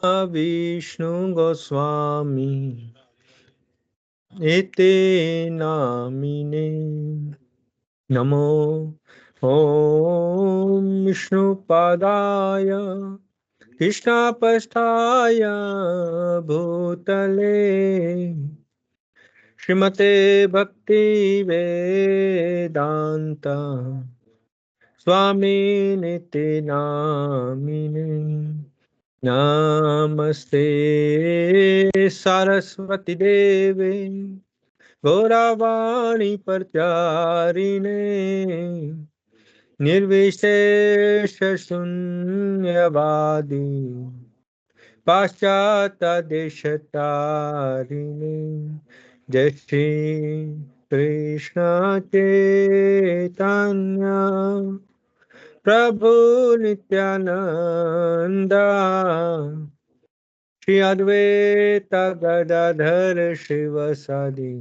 विष्णु गोस्वामी एते नामिने नमो ॐ विष्णुपादाय कृष्णापष्ठाय भूतले श्रीमते भक्ति वेदांत स्वामी नित्य नामिने नमस्ते सरस्वती देवे गौरवाणी प्रचारिणे निर्विशेष शून्यवादी पाश्चात्यदेशतारिणे जय श्री कृष्ण चैतन्य प्रभु नित्यानंद श्री अद्वैत गदाधर शिवसदि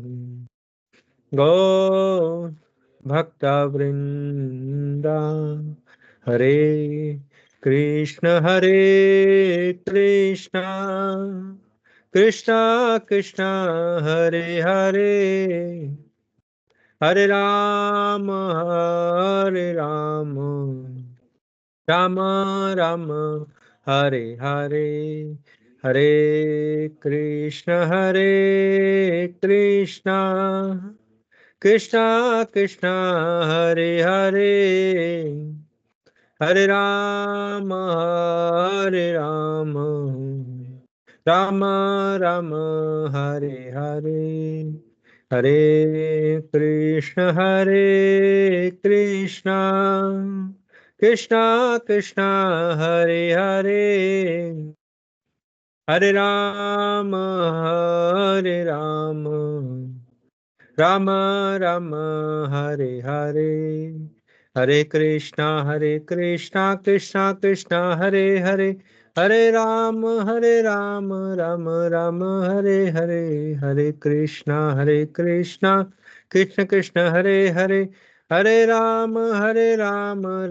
गौ भक्ता वृंदा हरे कृष्ण कृष्ण कृष्ण हरे हरे हरे राम राम राम हरे हरे हरे कृष्ण कृष्ण कृष्ण हरे हरे हरे राम राम राम हरे हरे हरे कृष्ण कृष्ण कृष्ण हरे हरे हरे राम राम राम हरे हरे हरे कृष्णा कृष्णा कृष्णा हरे हरे हरे राम राम राम हरे हरे हरे कृष्णा कृष्ण कृष्ण हरे हरे हरे राम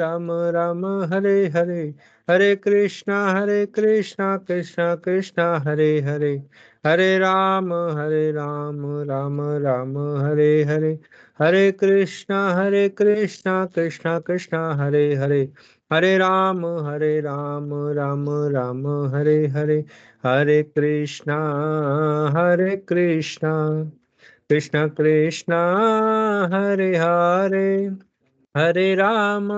राम राम हरे हरे हरे कृष्णा कृष्णा कृष्णा हरे हरे हरे राम राम राम हरे हरे हरे कृष्णा कृष्णा कृष्णा हरे हरे हरे राम राम राम हरे हरे हरे कृष्णा कृष्ण कृष्णा हरे हरे हरे राम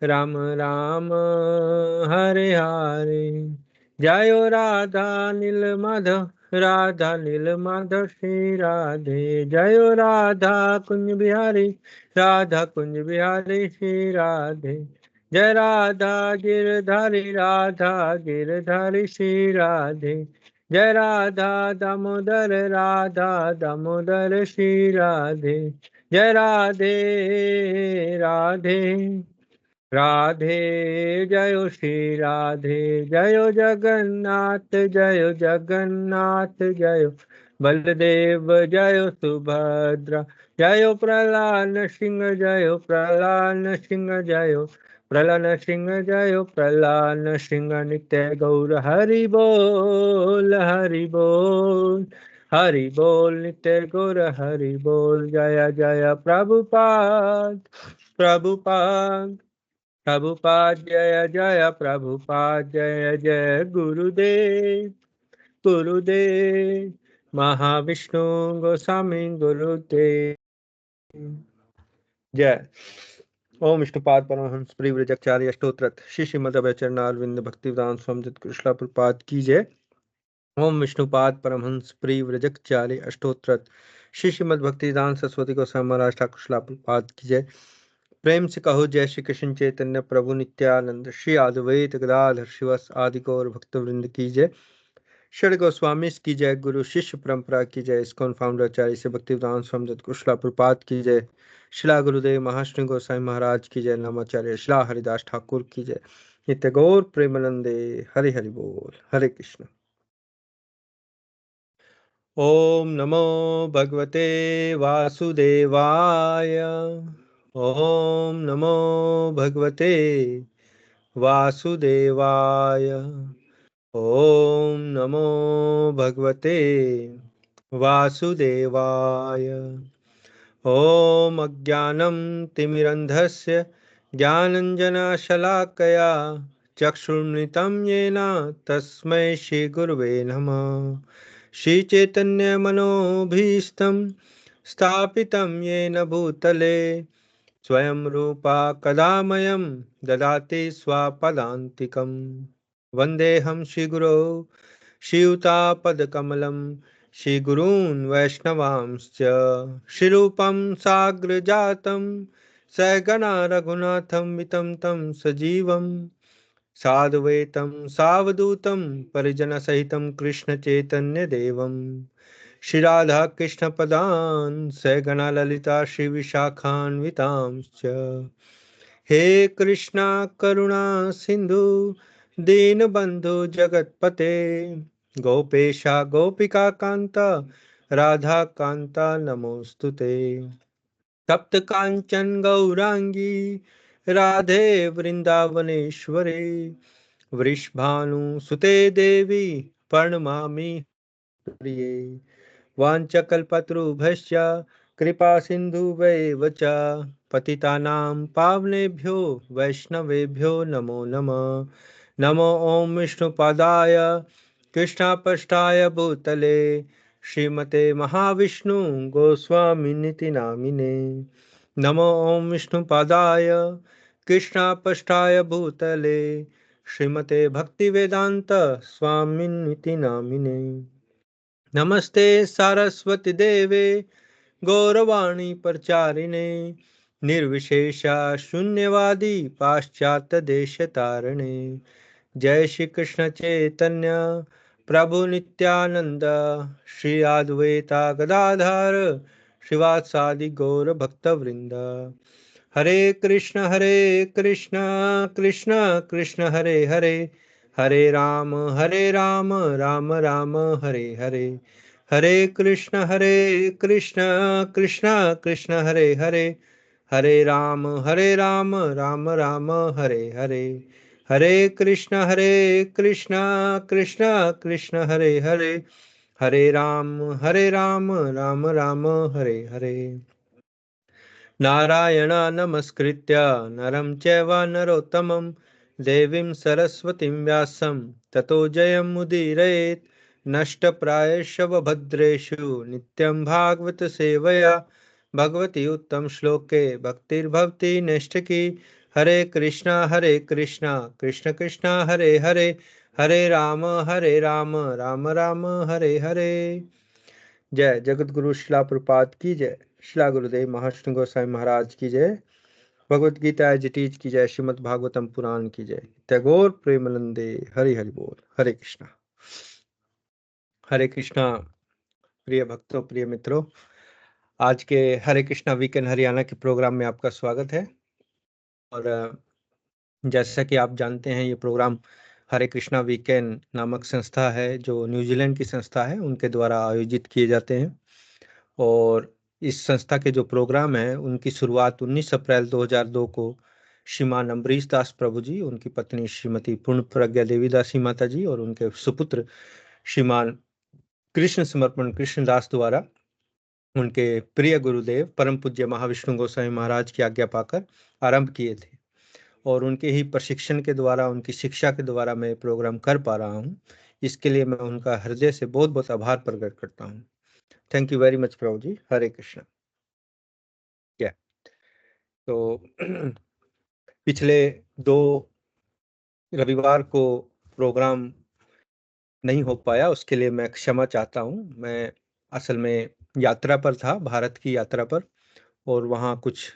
राम राम हरे हरे जयो राधा नील माधव श्री राधे जयो राधा कुंज बिहारी श्री राधे जय राधा गिरधारी श्री राधे जय राधा दामोदर श्री राधे जय राधे राधे जय श्री राधे जय जगन्नाथ जय बलदेव जय सुभद्रा जय प्रहलाद सिंह जय प्रहलाद सिंह जय प्रहलाद सिंह जय प्रहलाद सिंह नित्य गौर हरि बोल हरि बोल नित्य गौर हरि बोल जय जय प्रभुपाद प्रभुपाद जय जय प्रभुपाद जय जय गुरुदेव महाविष्णु गोस्वामी गुरुदेव जय। ओम विष्णुपाद परमहंस परिव्रजकचार्य अष्टोत्तर श्री श्रीमद् भक्तिवेदांत स्वामी कृष्णा प्रपाद की जय। ओम विष्णुपाद परमहंस परिव्रजकचार्य अष्टोत्तर श्री श्रीमद् भक्तिवेदांत सरस्वती गोस्वामी महाराज ठाकुर श्रीला प्रपाद की जय। प्रेम से कहो जय श्री कृष्ण चैतन्य प्रभु नित्यानंद श्री अद्वैत गदाधर शिवस आदि गौर भक्तवृंद की जय। षड गोस्वामी की जय। गुरु शिष्य परंपरा की जय। इस्कॉन फाउंडर आचार्य से भक्तिवेदांत स्वामी सद्गुरु श्रीला प्रपाद की जय। शिला गुरुदेव महाश्री गोसाई महाराज की जय। नामाचार्य शिला हरिदास ठाकुर की जय। नित्य गौर प्रेमानंदे हरि हरि बोल। हरे कृष्ण। ओम नमो भगवते वासुदेवाय। ओम नमो भगवते वासुदेवाय। ओम नमो भगवते वासुदेवाय। ओम अज्ञानं तिमिरन्धस्य ज्ञानञ्जनशलाकया चक्षुर्मृतं येन तस्मै श्रीगुरुवे नमः। श्रीचैतन्यमनोभीष्टं स्थापितं येन भूतले स्वयं रूपा कदा मह्यं ददाति स्वापदान्तिकम्। वन्देऽहं श्रीगुरो श्रीयुतापदकमलं श्रीगुरून् वैष्णवांश्च श्रीरूपं साग्रजातं सहगणा रघुनाथं वितं तं सजीवं साद्वैतं सावधूतं परिजनसहितं कृष्णचैतन्यदेवं श्रीराधा कृष्णपदान् सहगणा ललिता श्रीविशाखान्वितांश्च। हे कृष्णा करुणा सिंधु दीनबंधु जगतपते गोपेशा गोपिका कांता राधा कांता नमोस्तुते। तप्त कांचन गौरांगी राधे वृंदावनेश्वरे वृषभानुसुते देवी प्रणमामि प्रिये। वाञ्छकल्पतरुभ्यश्च कृपा सिन्धुभ्येव च पतितानां पावनेभ्यो वैष्णवेभ्यो नमो नमः। नमो ॐ विष्णुपादाय कृष्णापष्टाय भूतले श्रीमते महाविष्णु गोस्वामिनिति नामिने। नमो ॐ विष्णुपादाय कृष्णापष्टाय भूतले श्रीमते भक्तिवेदांत स्वामिनिति नामिने। नमस्ते सारस्वती देवे गौरवाणी प्रचारिणे निर्विशेषा शून्यवादी पाश्चात्य देश तारणे। जय श्री कृष्ण चैतन्य प्रभु नित्यानंद श्री अद्वैता गदाधर श्रीवासादि गौर भक्त वृंद। हरे कृष्ण कृष्ण कृष्ण हरे हरे हरे राम राम राम हरे हरे। हरे कृष्ण कृष्ण कृष्ण हरे हरे हरे राम राम राम हरे हरे। हरे कृष्ण कृष्ण कृष्ण हरे हरे हरे राम राम राम हरे हरे। नारायण नमस्कृत्य नरं चैव नरोत्तमं देवीं सरस्वतीं व्यासं ततो जयमुदीरयेत्। नष्टप्रायेषु भद्रेषु नित्यं भागवत सेवया भगवती उत्तम श्लोके भक्तिर्भवति नैष्ठिकी। हरे कृष्णा कृष्ण कृष्ण हरे हरे हरे राम राम राम हरे हरे। जय जगत गुरु शिला प्रपात की जय। शिला गुरुदेव महाराष्ट्र गोसाई महाराज की जय। भगवत गीता जिटीज की जय। श्रीमद् भागवतम पुराण की जय। टैगोर प्रेमानंदे हरि हरि बोल। हरे कृष्णा। हरे कृष्णा। प्रिय भक्तों प्रिय मित्रों, आज के हरे कृष्णा वीकेंड हरियाणा के प्रोग्राम में आपका स्वागत है। और जैसा कि आप जानते हैं, ये प्रोग्राम हरे कृष्णा वीकेंड नामक संस्था है जो न्यूजीलैंड की संस्था है, उनके द्वारा आयोजित किए जाते हैं। और इस संस्था के जो प्रोग्राम है उनकी शुरुआत 19 अप्रैल 2002 को श्रीमान अम्बरीश दास प्रभु जी, उनकी पत्नी श्रीमती पूर्ण प्रज्ञा देवी दासी माता जी और उनके सुपुत्र श्रीमान कृष्ण समर्पण कृष्णदास द्वारा उनके प्रिय गुरुदेव परम पूज्य महाविष्णु गोसाई महाराज की आज्ञा पाकर आरंभ किए थे। और उनके ही प्रशिक्षण के द्वारा, उनकी शिक्षा के द्वारा मैं प्रोग्राम कर पा रहा हूँ। इसके लिए मैं उनका हृदय से बहुत बहुत आभार प्रकट करता हूँ। थैंक यू वेरी मच प्रभु जी। हरे कृष्ण। क्या तो पिछले 2 रविवार को प्रोग्राम नहीं हो पाया, उसके लिए मैं क्षमा चाहता हूँ। मैं असल में यात्रा पर था, भारत की यात्रा पर, और वहाँ कुछ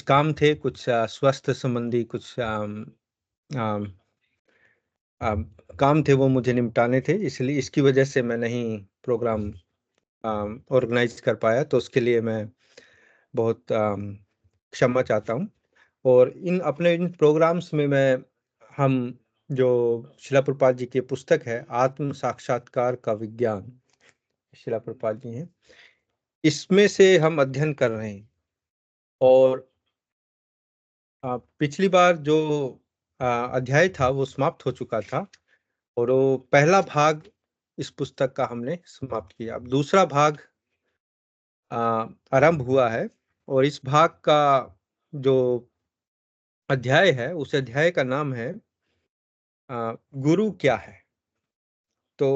काम थे, कुछ स्वास्थ्य संबंधी कुछ काम थे, वो मुझे निपटाने थे, इसलिए इसकी वजह से मैं नहीं प्रोग्राम ऑर्गेनाइज कर पाया। तो उसके लिए मैं बहुत क्षमा चाहता हूँ। और इन प्रोग्राम्स में मैं हम जो शिला प्रपात जी की पुस्तक है आत्म साक्षात्कार का विज्ञान, शिला प्रपात जी हैं, इसमें से हम अध्ययन कर रहे हैं। और पिछली बार जो अध्याय था वो समाप्त हो चुका था, और वो पहला भाग इस पुस्तक का हमने समाप्त किया। अब दूसरा भाग आ, आरंभ हुआ है, और इस भाग का जो अध्याय है उस अध्याय का नाम है गुरु क्या है। तो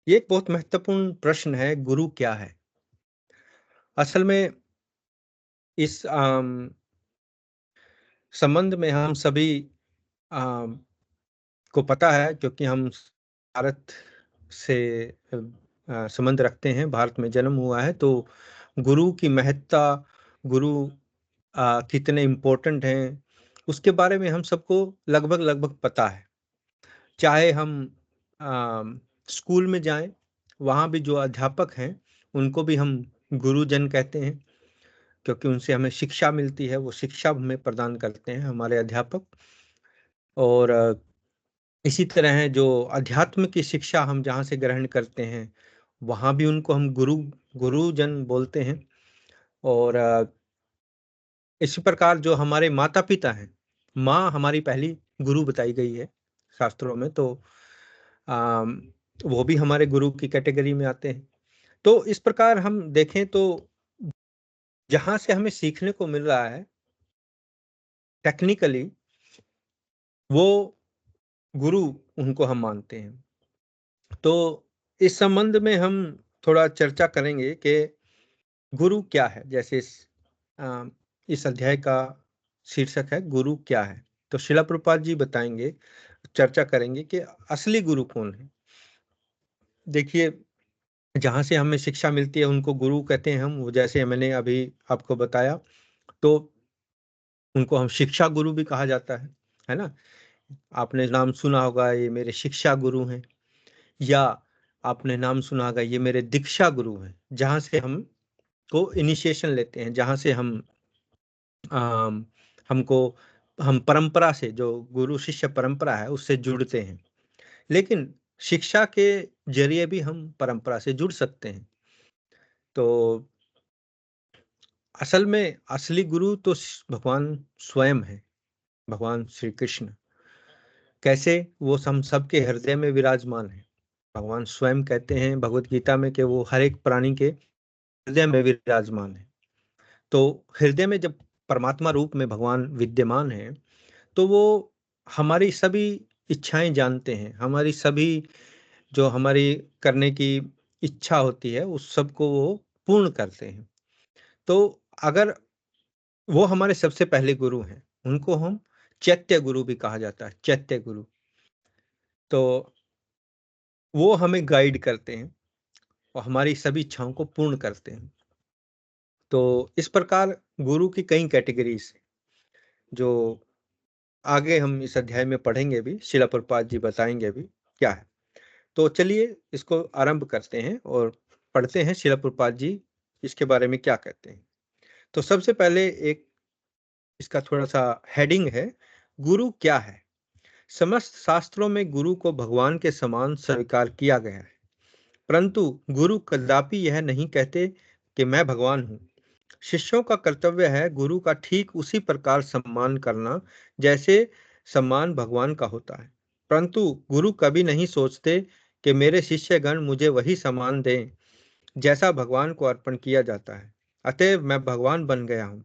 ये एक बहुत महत्वपूर्ण प्रश्न है, गुरु क्या है। असल में इस संबंध में हम सभी आम, को पता है, क्योंकि हम भारत से संबंध रखते हैं, भारत में जन्म हुआ है, तो गुरु की महत्ता, गुरु कितने इम्पोर्टेंट हैं, उसके बारे में हम सबको लगभग लगभग पता है। चाहे हम स्कूल में जाएं, वहाँ भी जो अध्यापक हैं उनको भी हम गुरुजन कहते हैं, क्योंकि उनसे हमें शिक्षा मिलती है, वो शिक्षा हमें प्रदान करते हैं हमारे अध्यापक। और इसी तरह है जो अध्यात्म की शिक्षा हम जहाँ से ग्रहण करते हैं, वहाँ भी उनको हम गुरुजन बोलते हैं। और इसी प्रकार जो हमारे माता पिता हैं, माँ हमारी पहली गुरु बताई गई है शास्त्रों में, तो आम, वो भी हमारे गुरु की कैटेगरी में आते हैं। तो इस प्रकार हम देखें तो जहाँ से हमें सीखने को मिल रहा है टेक्निकली, वो गुरु उनको हम मानते हैं। तो इस संबंध में हम थोड़ा चर्चा करेंगे कि गुरु क्या है। जैसे इस अध्याय का शीर्षक है गुरु क्या है, तो शिला प्रभुपाद जी बताएंगे, चर्चा करेंगे कि असली गुरु कौन है। देखिए, जहाँ से हमें शिक्षा मिलती है उनको गुरु कहते हैं हम, वो जैसे मैंने अभी आपको बताया, तो उनको हम शिक्षा गुरु भी कहा जाता है ना। आपने नाम सुना होगा, ये मेरे शिक्षा गुरु हैं, या आपने नाम सुना होगा ये मेरे दीक्षा गुरु हैं, जहाँ से हम को इनिशिएशन लेते हैं, जहाँ से हम आम, हमको हम परंपरा से, जो गुरु शिष्य परंपरा है उससे जुड़ते हैं। लेकिन शिक्षा के जरिए भी हम परंपरा से जुड़ सकते हैं। तो असल में असली गुरु तो भगवान स्वयं है, भगवान श्री कृष्ण। कैसे? वो हम सबके हृदय में विराजमान है। भगवान स्वयं कहते हैं भगवत गीता में कि वो हर एक प्राणी के हृदय में विराजमान है। तो हृदय में जब परमात्मा रूप में भगवान विद्यमान है, तो वो हमारी सभी इच्छाएं जानते हैं, हमारी सभी जो हमारी करने की इच्छा होती है उस सब को वो पूर्ण करते हैं। तो अगर वो हमारे सबसे पहले गुरु हैं, उनको हम चैत्य गुरु भी कहा जाता है, चैत्य गुरु। तो वो हमें गाइड करते हैं और हमारी सभी इच्छाओं को पूर्ण करते हैं। तो इस प्रकार गुरु की कई कैटेगरीज हैं, जो आगे हम इस अध्याय में पढ़ेंगे भी, शिला प्रभुपाद जी बताएंगे भी क्या है। तो चलिए इसको आरंभ करते हैं और पढ़ते हैं शिला प्रभुपाद जी इसके बारे में क्या कहते हैं। तो सबसे पहले एक इसका थोड़ा सा हेडिंग है, गुरु क्या है। समस्त शास्त्रों में गुरु को भगवान के समान स्वीकार किया गया है, परंतु गुरु कदापि यह नहीं कहते कि मैं भगवान हूँ। शिष्यों का कर्तव्य है गुरु का ठीक उसी प्रकार सम्मान करना जैसे सम्मान भगवान का होता है, परंतु गुरु कभी नहीं सोचते कि मेरे शिष्यगण मुझे वही सम्मान दें जैसा भगवान को अर्पण किया जाता है, अतएव मैं भगवान बन गया हूँ।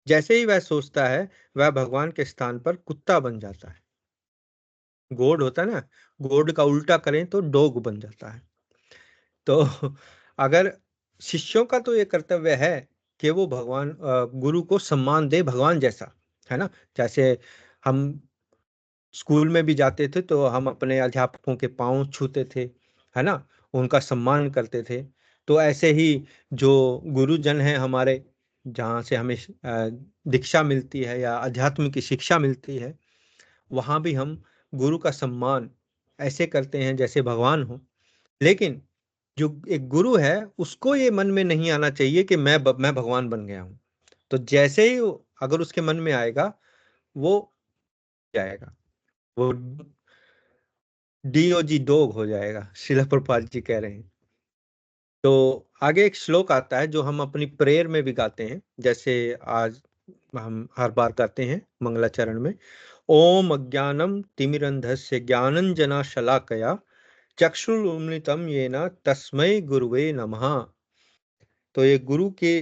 जैसे ही वह सोचता है, वह भगवान के स्थान पर कुत्ता बन जाता है। गोड होता है ना, गोड का उल्टा करें तो डॉग बन जाता है। तो अगर शिष्यों का तो ये कर्तव्य है कि वो भगवान गुरु को सम्मान दे भगवान जैसा, है ना। जैसे हम स्कूल में भी जाते थे तो हम अपने अध्यापकों के पांव छूते थे, है ना, उनका सम्मान करते थे। तो ऐसे ही जो गुरुजन हैं हमारे, जहाँ से हमें दीक्षा मिलती है या अध्यात्म की शिक्षा मिलती है, वहाँ भी हम गुरु का सम्मान ऐसे करते हैं जैसे भगवान हो। लेकिन जो एक गुरु है उसको ये मन में नहीं आना चाहिए कि मैं भगवान बन गया हूँ। तो जैसे ही अगर उसके मन में आएगा, वो जाएगा, वो डीओजी डोग हो जाएगा, शिला प्रभुपाद जी कह रहे हैं। तो आगे एक श्लोक आता है जो हम अपनी प्रेयर में भी गाते हैं, जैसे आज हम हर बार करते हैं मंगलाचरण में। ओम अज्ञानम तिमिरंधस्य ज्ञानंजना शलाकया चक्षुरुन्मिलितं येन तस्मै गुरुवे नमः। तो ये गुरु की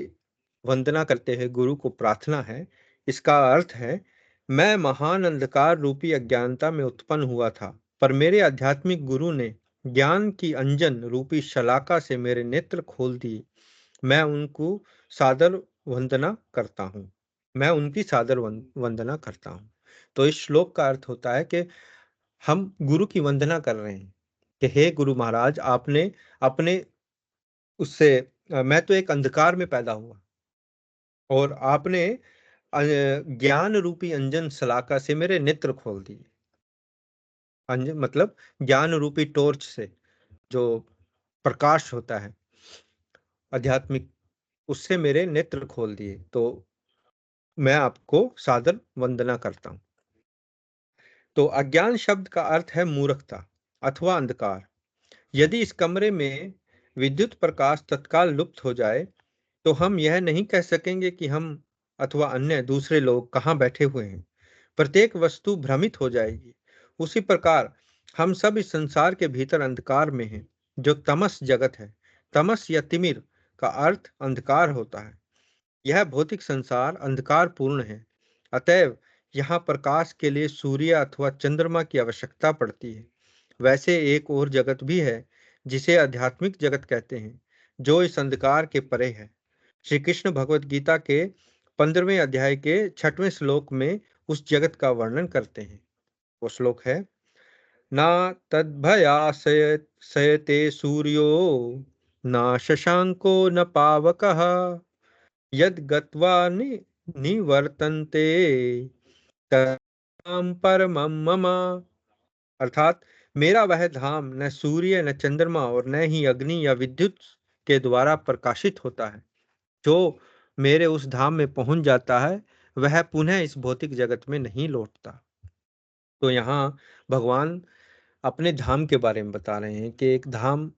वंदना करते हैं, गुरु को प्रार्थना है। इसका अर्थ है, मैं महान अंधकार रूपी अज्ञानता में उत्पन्न हुआ था, पर मेरे आध्यात्मिक गुरु ने ज्ञान की अंजन रूपी शलाका से मेरे नेत्र खोल दिए। मैं उनको सादर वंदना करता हूँ। मैं उनकी सादर वंदना करता हूँ। तो इस श्लोक का अर्थ होता है कि हम गुरु की वंदना कर रहे हैं कि हे गुरु महाराज, आपने अपने उससे मैं तो एक अंधकार में पैदा हुआ और आपने ज्ञान रूपी अंजन सलाका से मेरे नेत्र खोल दिए। अंजन मतलब ज्ञान रूपी टॉर्च से जो प्रकाश होता है आध्यात्मिक, उससे मेरे नेत्र खोल दिए। तो मैं आपको सादर वंदना करता हूँ। तो अज्ञान शब्द का अर्थ है मूर्खता अथवा अंधकार। यदि इस कमरे में विद्युत प्रकाश तत्काल लुप्त हो जाए तो हम यह नहीं कह सकेंगे कि हम अथवा अन्य दूसरे लोग कहाँ बैठे हुए हैं। प्रत्येक वस्तु भ्रमित हो जाएगी। उसी प्रकार हम सब इस संसार के भीतर अंधकार में हैं, जो तमस जगत है। तमस या तिमिर का अर्थ अंधकार होता है। यह भौतिक संसार अंधकार पूर्ण है। अतएव यहाँ प्रकाश के लिए सूर्य अथवा चंद्रमा की आवश्यकता पड़ती है। वैसे एक और जगत भी है जिसे आध्यात्मिक जगत कहते हैं, जो इस अंधकार के परे है। श्री कृष्ण भगवत गीता के 15वें अध्याय के 6वें श्लोक में उस जगत का वर्णन करते हैं। वो श्लोक है, ना तद्भयाशयते सूर्यो न शशांको न पावकः यद गत्वा निवर्तन्ते तत्धाम परमं मम। अर्थात मेरा वह धाम न सूर्य न चंद्रमा और न ही अग्नि या विद्युत के द्वारा प्रकाशित होता है। जो मेरे उस धाम में पहुंच जाता है वह पुनः इस भौतिक जगत में नहीं लौटता। तो यहाँ भगवान अपने धाम के बारे में बता रहे हैं कि एक धाम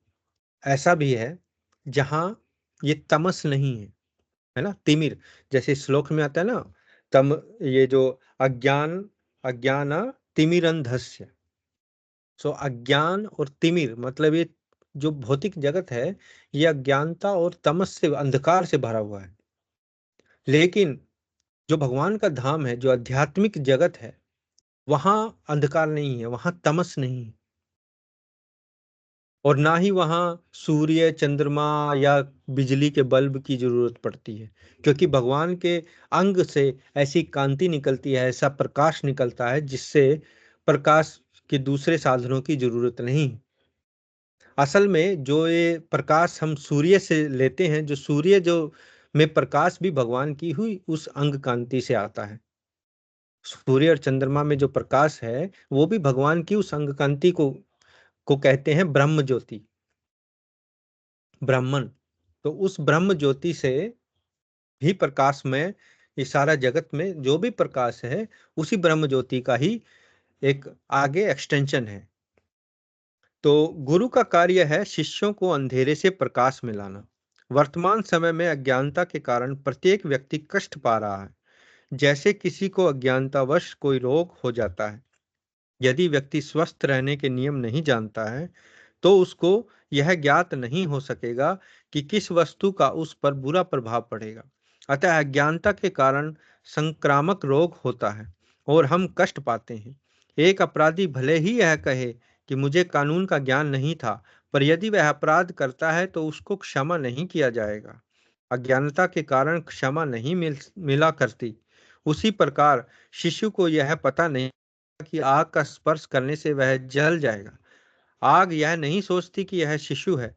ऐसा भी है जहाँ ये तमस नहीं है ना, तिमिर। जैसे श्लोक में आता है ना, तम, ये जो अज्ञान, अज्ञान तिमिरंधस्य। सो अज्ञान और तिमिर मतलब ये जो भौतिक जगत है, ये अज्ञानता और तमस से, अंधकार से भरा हुआ है। लेकिन जो भगवान का धाम है, जो आध्यात्मिक जगत है, वहां अंधकार नहीं है, वहां तमस नहीं है और ना ही वहां सूर्य चंद्रमा या बिजली के बल्ब की जरूरत पड़ती है, क्योंकि भगवान के अंग से ऐसी कांति निकलती है, ऐसा प्रकाश निकलता है जिससे प्रकाश के दूसरे साधनों की जरूरत नहीं। असल में जो ये प्रकाश हम सूर्य से लेते हैं, जो सूर्य जो में प्रकाश भी भगवान की हुई उस अंग कांति से आता है। सूर्य और चंद्रमा में जो प्रकाश है वो भी भगवान की उस अंग कांति को कहते हैं ब्रह्म ज्योति, ब्राह्मण। तो उस ब्रह्म ज्योति से भी प्रकाश में, इस सारा जगत में जो भी प्रकाश है उसी ब्रह्म ज्योति का ही एक आगे एक्सटेंशन है। तो गुरु का कार्य है शिष्यों को अंधेरे से प्रकाश में लाना। वर्तमान समय में अज्ञानता के कारण प्रत्येक व्यक्ति कष्ट पा रहा है। जैसे किसी को अज्ञानतावश कोई रोग हो जाता है। यदि व्यक्ति स्वस्थ रहने के नियम नहीं जानता है तो उसको यह ज्ञात नहीं हो सकेगा कि किस वस्तु का उस पर बुरा प्रभाव पड़ेगा। अतः अज्ञानता के कारण संक्रामक रोग होता है और हम कष्ट पाते हैं। एक अपराधी भले ही यह कहे कि मुझे कानून का ज्ञान नहीं था, पर यदि वह अपराध करता है तो उसको क्षमा नहीं किया जाएगा। अज्ञानता के कारण क्षमा नहीं मिला करती। उसी प्रकार शिशु को यह पता नहीं कि आग का स्पर्श करने से वह जल जाएगा। आग यह नहीं सोचती कि यह शिशु है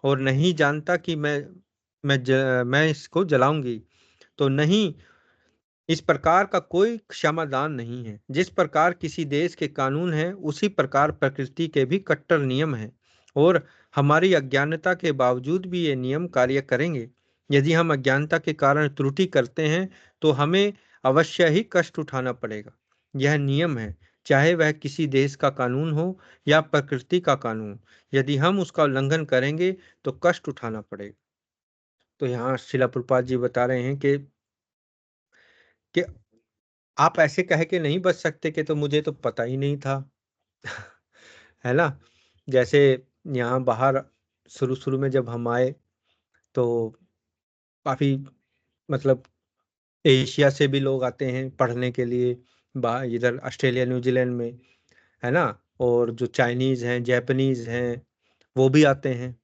और नहीं जानता कि मैं इसको जलाऊंगी। तो नहीं, इस प्रकार का कोई क्षमादान नहीं है। जिस प्रकार किसी देश के कानून हैं, उसी प्रकार प्रकृति के भी कट्टर नियम हैं और हमारी अज्ञानता के बावजूद भी ये नियम कार्य करेंगे। यदि हम अज्ञानता के कारण त्रुटि करते हैं तो हमें अवश्य ही कष्ट उठाना पड़ेगा। यह नियम है, चाहे वह किसी देश का कानून हो या प्रकृति का कानून। यदि हम उसका उल्लंघन करेंगे तो कष्ट उठाना पड़ेगा। तो यहाँ शिला प्रभुपाद जी बता रहे हैं कि कि आप ऐसे कह के नहीं बच सकते कि तो मुझे तो पता ही नहीं था। है ना? जैसे यहाँ बाहर शुरू-शुरू में जब हम आए तो काफ़ी मतलब एशिया से भी लोग आते हैं पढ़ने के लिए, बा इधर ऑस्ट्रेलिया, न्यूज़ीलैंड में, है ना? और जो चाइनीज़ हैं, जापानीज़ हैं, वो भी आते हैं।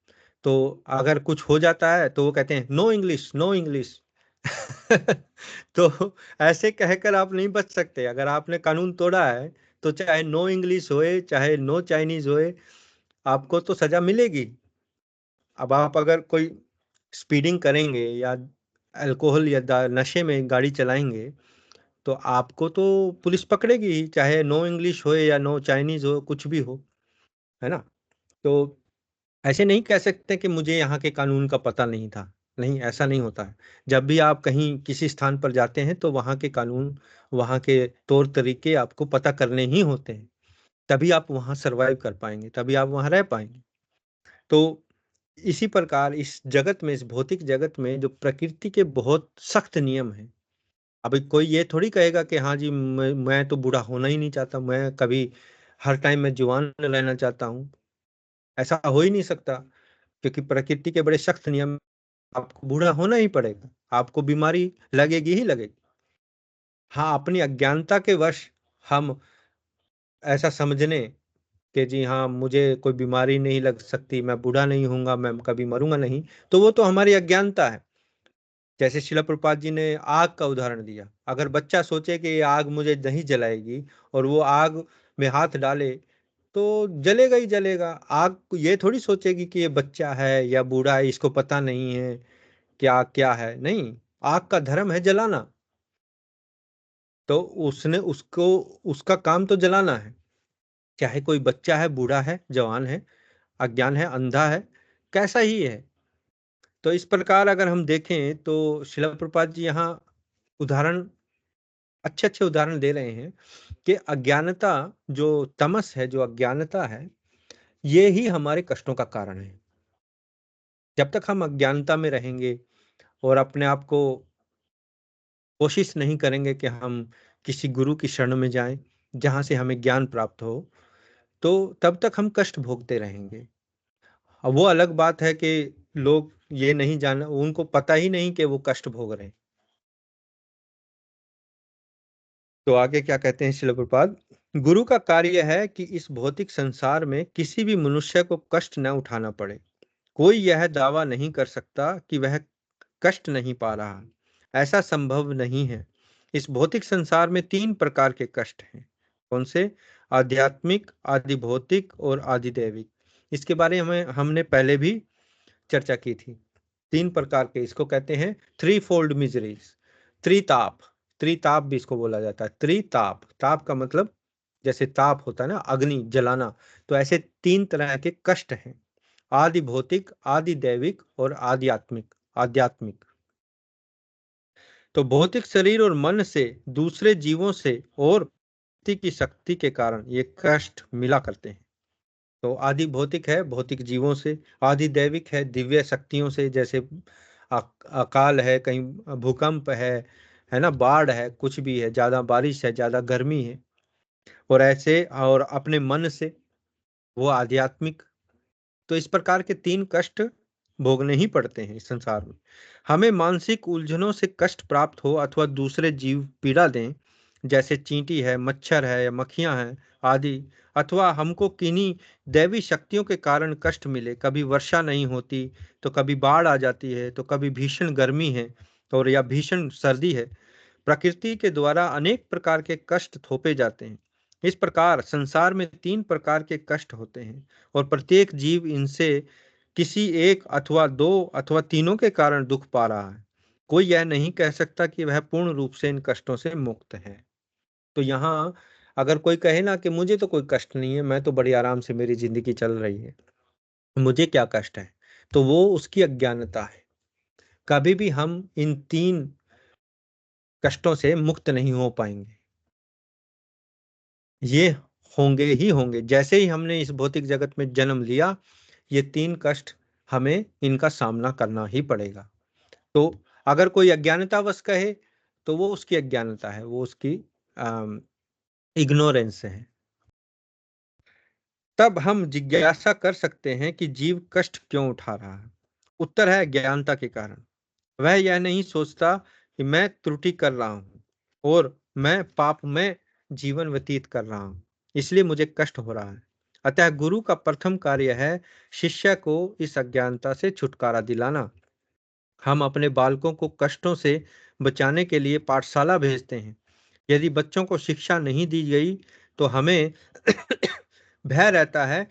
तो अगर कुछ हो जाता है तो वो कहते हैं नो इंग्लिश, नो इंग्लिश। तो ऐसे कहकर आप नहीं बच सकते। अगर आपने कानून तोड़ा है, तो चाहे नो इंग्लिश होए, चाहे नो चाइनीज़ होए, आपको तो सज़ा मिलेगी। अब आप अगर कोई स्पीडिंग करेंगे या अल्कोहल या नशे में गाड़ी चलाएंगे तो आपको तो पुलिस पकड़ेगी ही, चाहे नो इंग्लिश हो या नो चाइनीज हो, कुछ भी हो, है ना? तो ऐसे नहीं कह सकते कि मुझे यहाँ के कानून का पता नहीं था। नहीं, ऐसा नहीं होता है। जब भी आप कहीं किसी स्थान पर जाते हैं तो वहाँ के कानून, वहाँ के तौर तरीके आपको पता करने ही होते हैं। तभी आप वहाँ सर्वाइव कर पाएंगे, तभी आप वहाँ रह पाएंगे। तो इसी प्रकार इस जगत में, इस भौतिक जगत में जो प्रकृति के बहुत सख्त नियम हैं। अभी कोई ये थोड़ी कहेगा कि हाँ जी, मैं तो बूढ़ा होना ही नहीं चाहता, मैं कभी हर टाइम मैं जवान रहना चाहता हूँ। ऐसा हो ही नहीं सकता, क्योंकि प्रकृति के बड़े सख्त नियम। आपको बूढ़ा होना ही पड़ेगा, आपको बीमारी लगेगी ही लगेगी। हाँ, अपनी अज्ञानता के वश हम ऐसा समझने कि जी हाँ, मुझे कोई बीमारी नहीं लग सकती, मैं बूढ़ा नहीं होऊँगा, मैं कभी मरूँगा नहीं, तो वो तो हमारी अज्ञानता है। जैसे शिला प्रभुपाद जी ने आग का उदाहरण दिया। अगर बच्चा सोचे कि ये आग मुझे नहीं जलाएगी और वो आग में हाथ डाले, तो जलेगा ही जलेगा। आग ये थोड़ी सोचेगी कि ये बच्चा है या बूढ़ा है, इसको पता नहीं है क्या क्या है। नहीं, आग का धर्म है जलाना। तो उसने उसको, उसका काम तो जलाना है। चाहे कोई बच्चा है, बूढ़ा है, जवान है, अज्ञान है, अंधा है, कैसा ही है। तो इस प्रकार अगर हम देखें तो शिला प्रभुपाद जी यहाँ उदाहरण, अच्छे-अच्छे उदाहरण दे रहे हैं कि अज्ञानता, जो तमस है, जो अज्ञानता है, ये ही हमारे कष्टों का कारण है। जब तक हम अज्ञानता में रहेंगे और अपने आप को कोशिश नहीं करेंगे कि हम किसी गुरु की शरण में जाएँ, जहाँ से हमें ज्ञान प्राप्त हो, तो तब तक हम कष्ट भोगते रहेंगे। अब वो अलग बात है कि लोग ये नहीं जाना, उनको पता ही नहीं कि वो कष्ट भोग रहे हैं। तो आगे क्या कहते हैं शिला प्रभुपाद? गुरु का कार्य है कि इस भौतिक संसार में किसी भी मनुष्य को कष्ट न उठाना पड़े। कोई यह दावा नहीं कर सकता कि वह कष्ट नहीं पा रहा। ऐसा संभव नहीं है। इस भौतिक संसार में 3 प्रकार के कष्ट हैं। कौन से? आध्यात्मिक, आदि भौतिक और आदि दैविक। इसके बारे में हमने पहले भी चर्चा की थी। 3 प्रकार के, इसको कहते हैं थ्री फोल्ड मिजरीज, त्रिताप। त्रिताप भी इसको बोला जाता है। त्रिताप, ताप का मतलब जैसे ताप होता है ना, अग्नि जलाना। तो ऐसे 3 तरह के कष्ट हैं, आदि भौतिक, आदि दैविक और आध्यात्मिक। आध्यात्मिक तो भौतिक शरीर और मन से, दूसरे जीवों से और प्रकृति की शक्ति के कारण ये कष्ट मिला करते हैं। तो आदि भौतिक है, भौतिक जीवों से। आदि दैविक है, दिव्य शक्तियों से, जैसे अकाल है, कहीं भूकंप है ना, बाढ़ है, कुछ भी है, ज्यादा बारिश है, ज्यादा गर्मी है। और ऐसे, और अपने मन से, वो आध्यात्मिक। तो इस प्रकार के 3 कष्ट भोगने ही पड़ते हैं इस संसार में। हमें मानसिक उलझनों से कष्ट प्राप्त हो अथवा दूसरे जीव पीड़ा दें, जैसे चींटी है, मच्छर है या मक्खियां हैं आदि, अथवा हमको किन्हीं दैवी शक्तियों के कारण कष्ट मिले, कभी वर्षा नहीं होती तो कभी बाढ़ आ जाती है, तो कभी भीषण गर्मी है और या भीषण सर्दी है। प्रकृति के द्वारा अनेक प्रकार के कष्ट थोपे जाते हैं। इस प्रकार संसार में 3 प्रकार के कष्ट होते हैं और प्रत्येक जीव इनसे किसी एक अथवा 2 अथवा तीनों के कारण दुख पा रहा है। कोई यह नहीं कह सकता कि वह पूर्ण रूप से इन कष्टों से मुक्त है। तो यहाँ अगर कोई कहे ना कि मुझे तो कोई कष्ट नहीं है, मैं तो बड़ी आराम से मेरी जिंदगी चल रही है, मुझे क्या कष्ट है, तो वो उसकी अज्ञानता है। कभी भी हम इन 3 कष्टों से मुक्त नहीं हो पाएंगे। ये होंगे ही होंगे। जैसे ही हमने इस भौतिक जगत में जन्म लिया, ये 3 कष्ट हमें इनका सामना करना ही पड़ेगा। तो अगर कोई अज्ञानतावश कहे तो वो उसकी अज्ञानता है, वो उसकी इग्नोरेंस है। तब हम जिज्ञासा कर सकते हैं कि जीव कष्ट क्यों उठा रहा है। उत्तर है अज्ञानता के कारण। वह यह नहीं सोचता कि मैं त्रुटि कर रहा हूं और मैं पाप में जीवन व्यतीत कर रहा हूं, इसलिए मुझे कष्ट हो रहा है। अतः गुरु का प्रथम कार्य है शिष्य को इस अज्ञानता से छुटकारा दिलाना। हम अपने बालकों को कष्टों से बचाने के लिए पाठशाला भेजते हैं। यदि बच्चों को शिक्षा नहीं दी गई तो हमें भय रहता है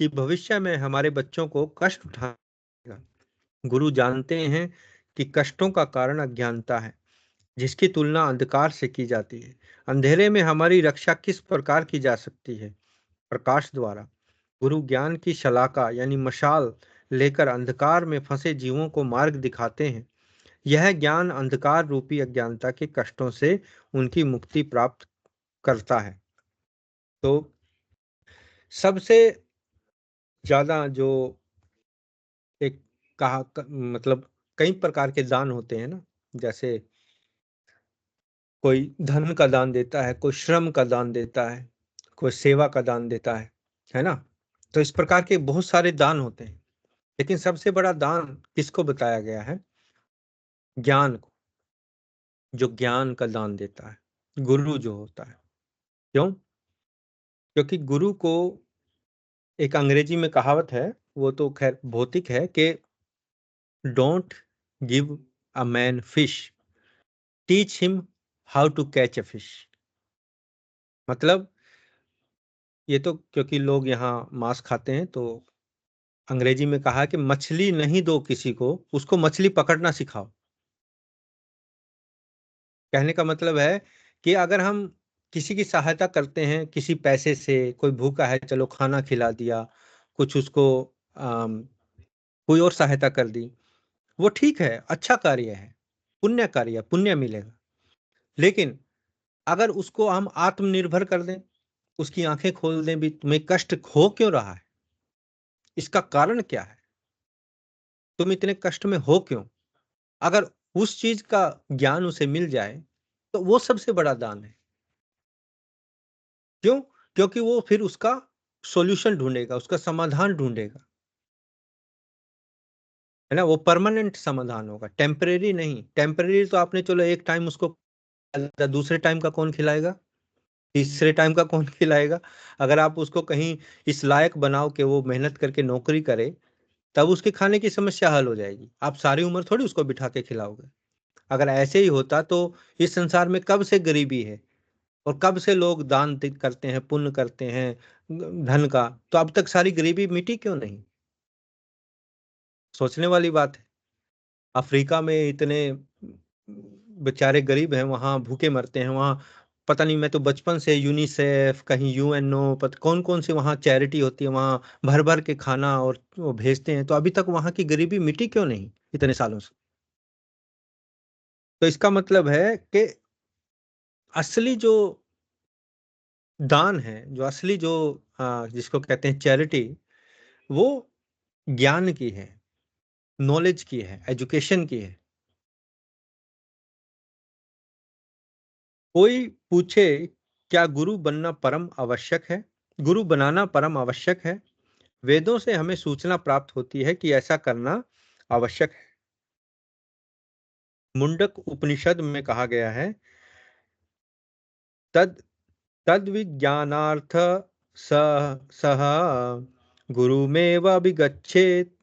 कि भविष्य में हमारे बच्चों को कष्ट उठाएगा। गुरु जानते हैं कि कष्टों का कारण अज्ञानता है, जिसकी तुलना अंधकार से की जाती है। अंधेरे में हमारी रक्षा किस प्रकार की जा सकती है? प्रकाश द्वारा। गुरु ज्ञान की शलाका यानी मशाल लेकर अंधकार में फंसे जीवों को मार्ग दिखाते हैं। यह ज्ञान अंधकार रूपी अज्ञानता के कष्टों से उनकी मुक्ति प्राप्त करता है। तो सबसे ज्यादा जो एक मतलब कई प्रकार के दान होते हैं ना, जैसे कोई धन का दान देता है, कोई श्रम का दान देता है, कोई सेवा का दान देता है ना। तो इस प्रकार के बहुत सारे दान होते हैं, लेकिन सबसे बड़ा दान किसको बताया गया है? ज्ञान को। जो ज्ञान का दान देता है, गुरु जो होता है। क्यों? क्योंकि गुरु को, एक अंग्रेजी में कहावत है, वो तो खैर भौतिक है, कि don't give a man fish, teach him how to catch a fish. मतलब ये तो क्योंकि लोग यहाँ मांस खाते हैं, तो अंग्रेजी में कहा कि मछली नहीं दो किसी को, उसको मछली पकड़ना सिखाओ। कहने का मतलब है कि अगर हम किसी की सहायता करते हैं किसी पैसे से, कोई भूखा है चलो खाना खिला दिया, कुछ उसको आम, कोई और सहायता कर दी, वो ठीक है, अच्छा कार्य है, पुण्य कार्य है, पुण्य मिलेगा। लेकिन अगर उसको हम आत्मनिर्भर कर दें, उसकी आंखें खोल दें भी तुम्हें कष्ट हो क्यों रहा है, इसका कारण क्या है, तुम इतने कष्ट में हो क्यों, अगर उस चीज का ज्ञान उसे मिल जाए तो वो सबसे बड़ा दान है। क्यों? क्योंकि वो फिर उसका सॉल्यूशन ढूंढेगा, उसका समाधान ढूंढेगा, है ना। वो परमानेंट समाधान होगा, टेम्परेरी नहीं। टेम्परेरी तो आपने चलो एक टाइम उसको खिला दिया, दूसरे टाइम का कौन खिलाएगा, तीसरे टाइम का कौन खिलाएगा? अगर आप उसको कहीं इस लायक बनाओ कि वो मेहनत करके नौकरी करे, तब उसके खाने की समस्या हल हो जाएगी। आप सारी उम्र थोड़ी उसको बिठा के खिलाओगे। अगर ऐसे ही होता तो इस संसार में कब से गरीबी है, और कब से लोग दान करते हैं, पुण्य करते हैं धन का, तो अब तक सारी गरीबी मिटी क्यों नहीं? सोचने वाली बात है। अफ्रीका में इतने बेचारे गरीब हैं, वहां भूखे मरते हैं, वहां पता नहीं, मैं तो बचपन से यूनिसेफ, कहीं यूएनओ, पता कौन कौन सी वहां चैरिटी होती है, वहां भर भर के खाना और वो भेजते हैं, तो अभी तक वहां की गरीबी मिटी क्यों नहीं इतने सालों से? तो इसका मतलब है कि असली जो दान है, जो असली जो जिसको कहते हैं चैरिटी, वो ज्ञान की है, नॉलेज की है, एजुकेशन की है। कोई पूछे क्या गुरु बनना परम आवश्यक है? गुरु बनाना परम आवश्यक है। वेदों से हमें सूचना प्राप्त होती है कि ऐसा करना आवश्यक है। मुंडक उपनिषद में कहा गया है, तद तद विज्ञानार्थ सह सह गुरुमेव विगच्छेत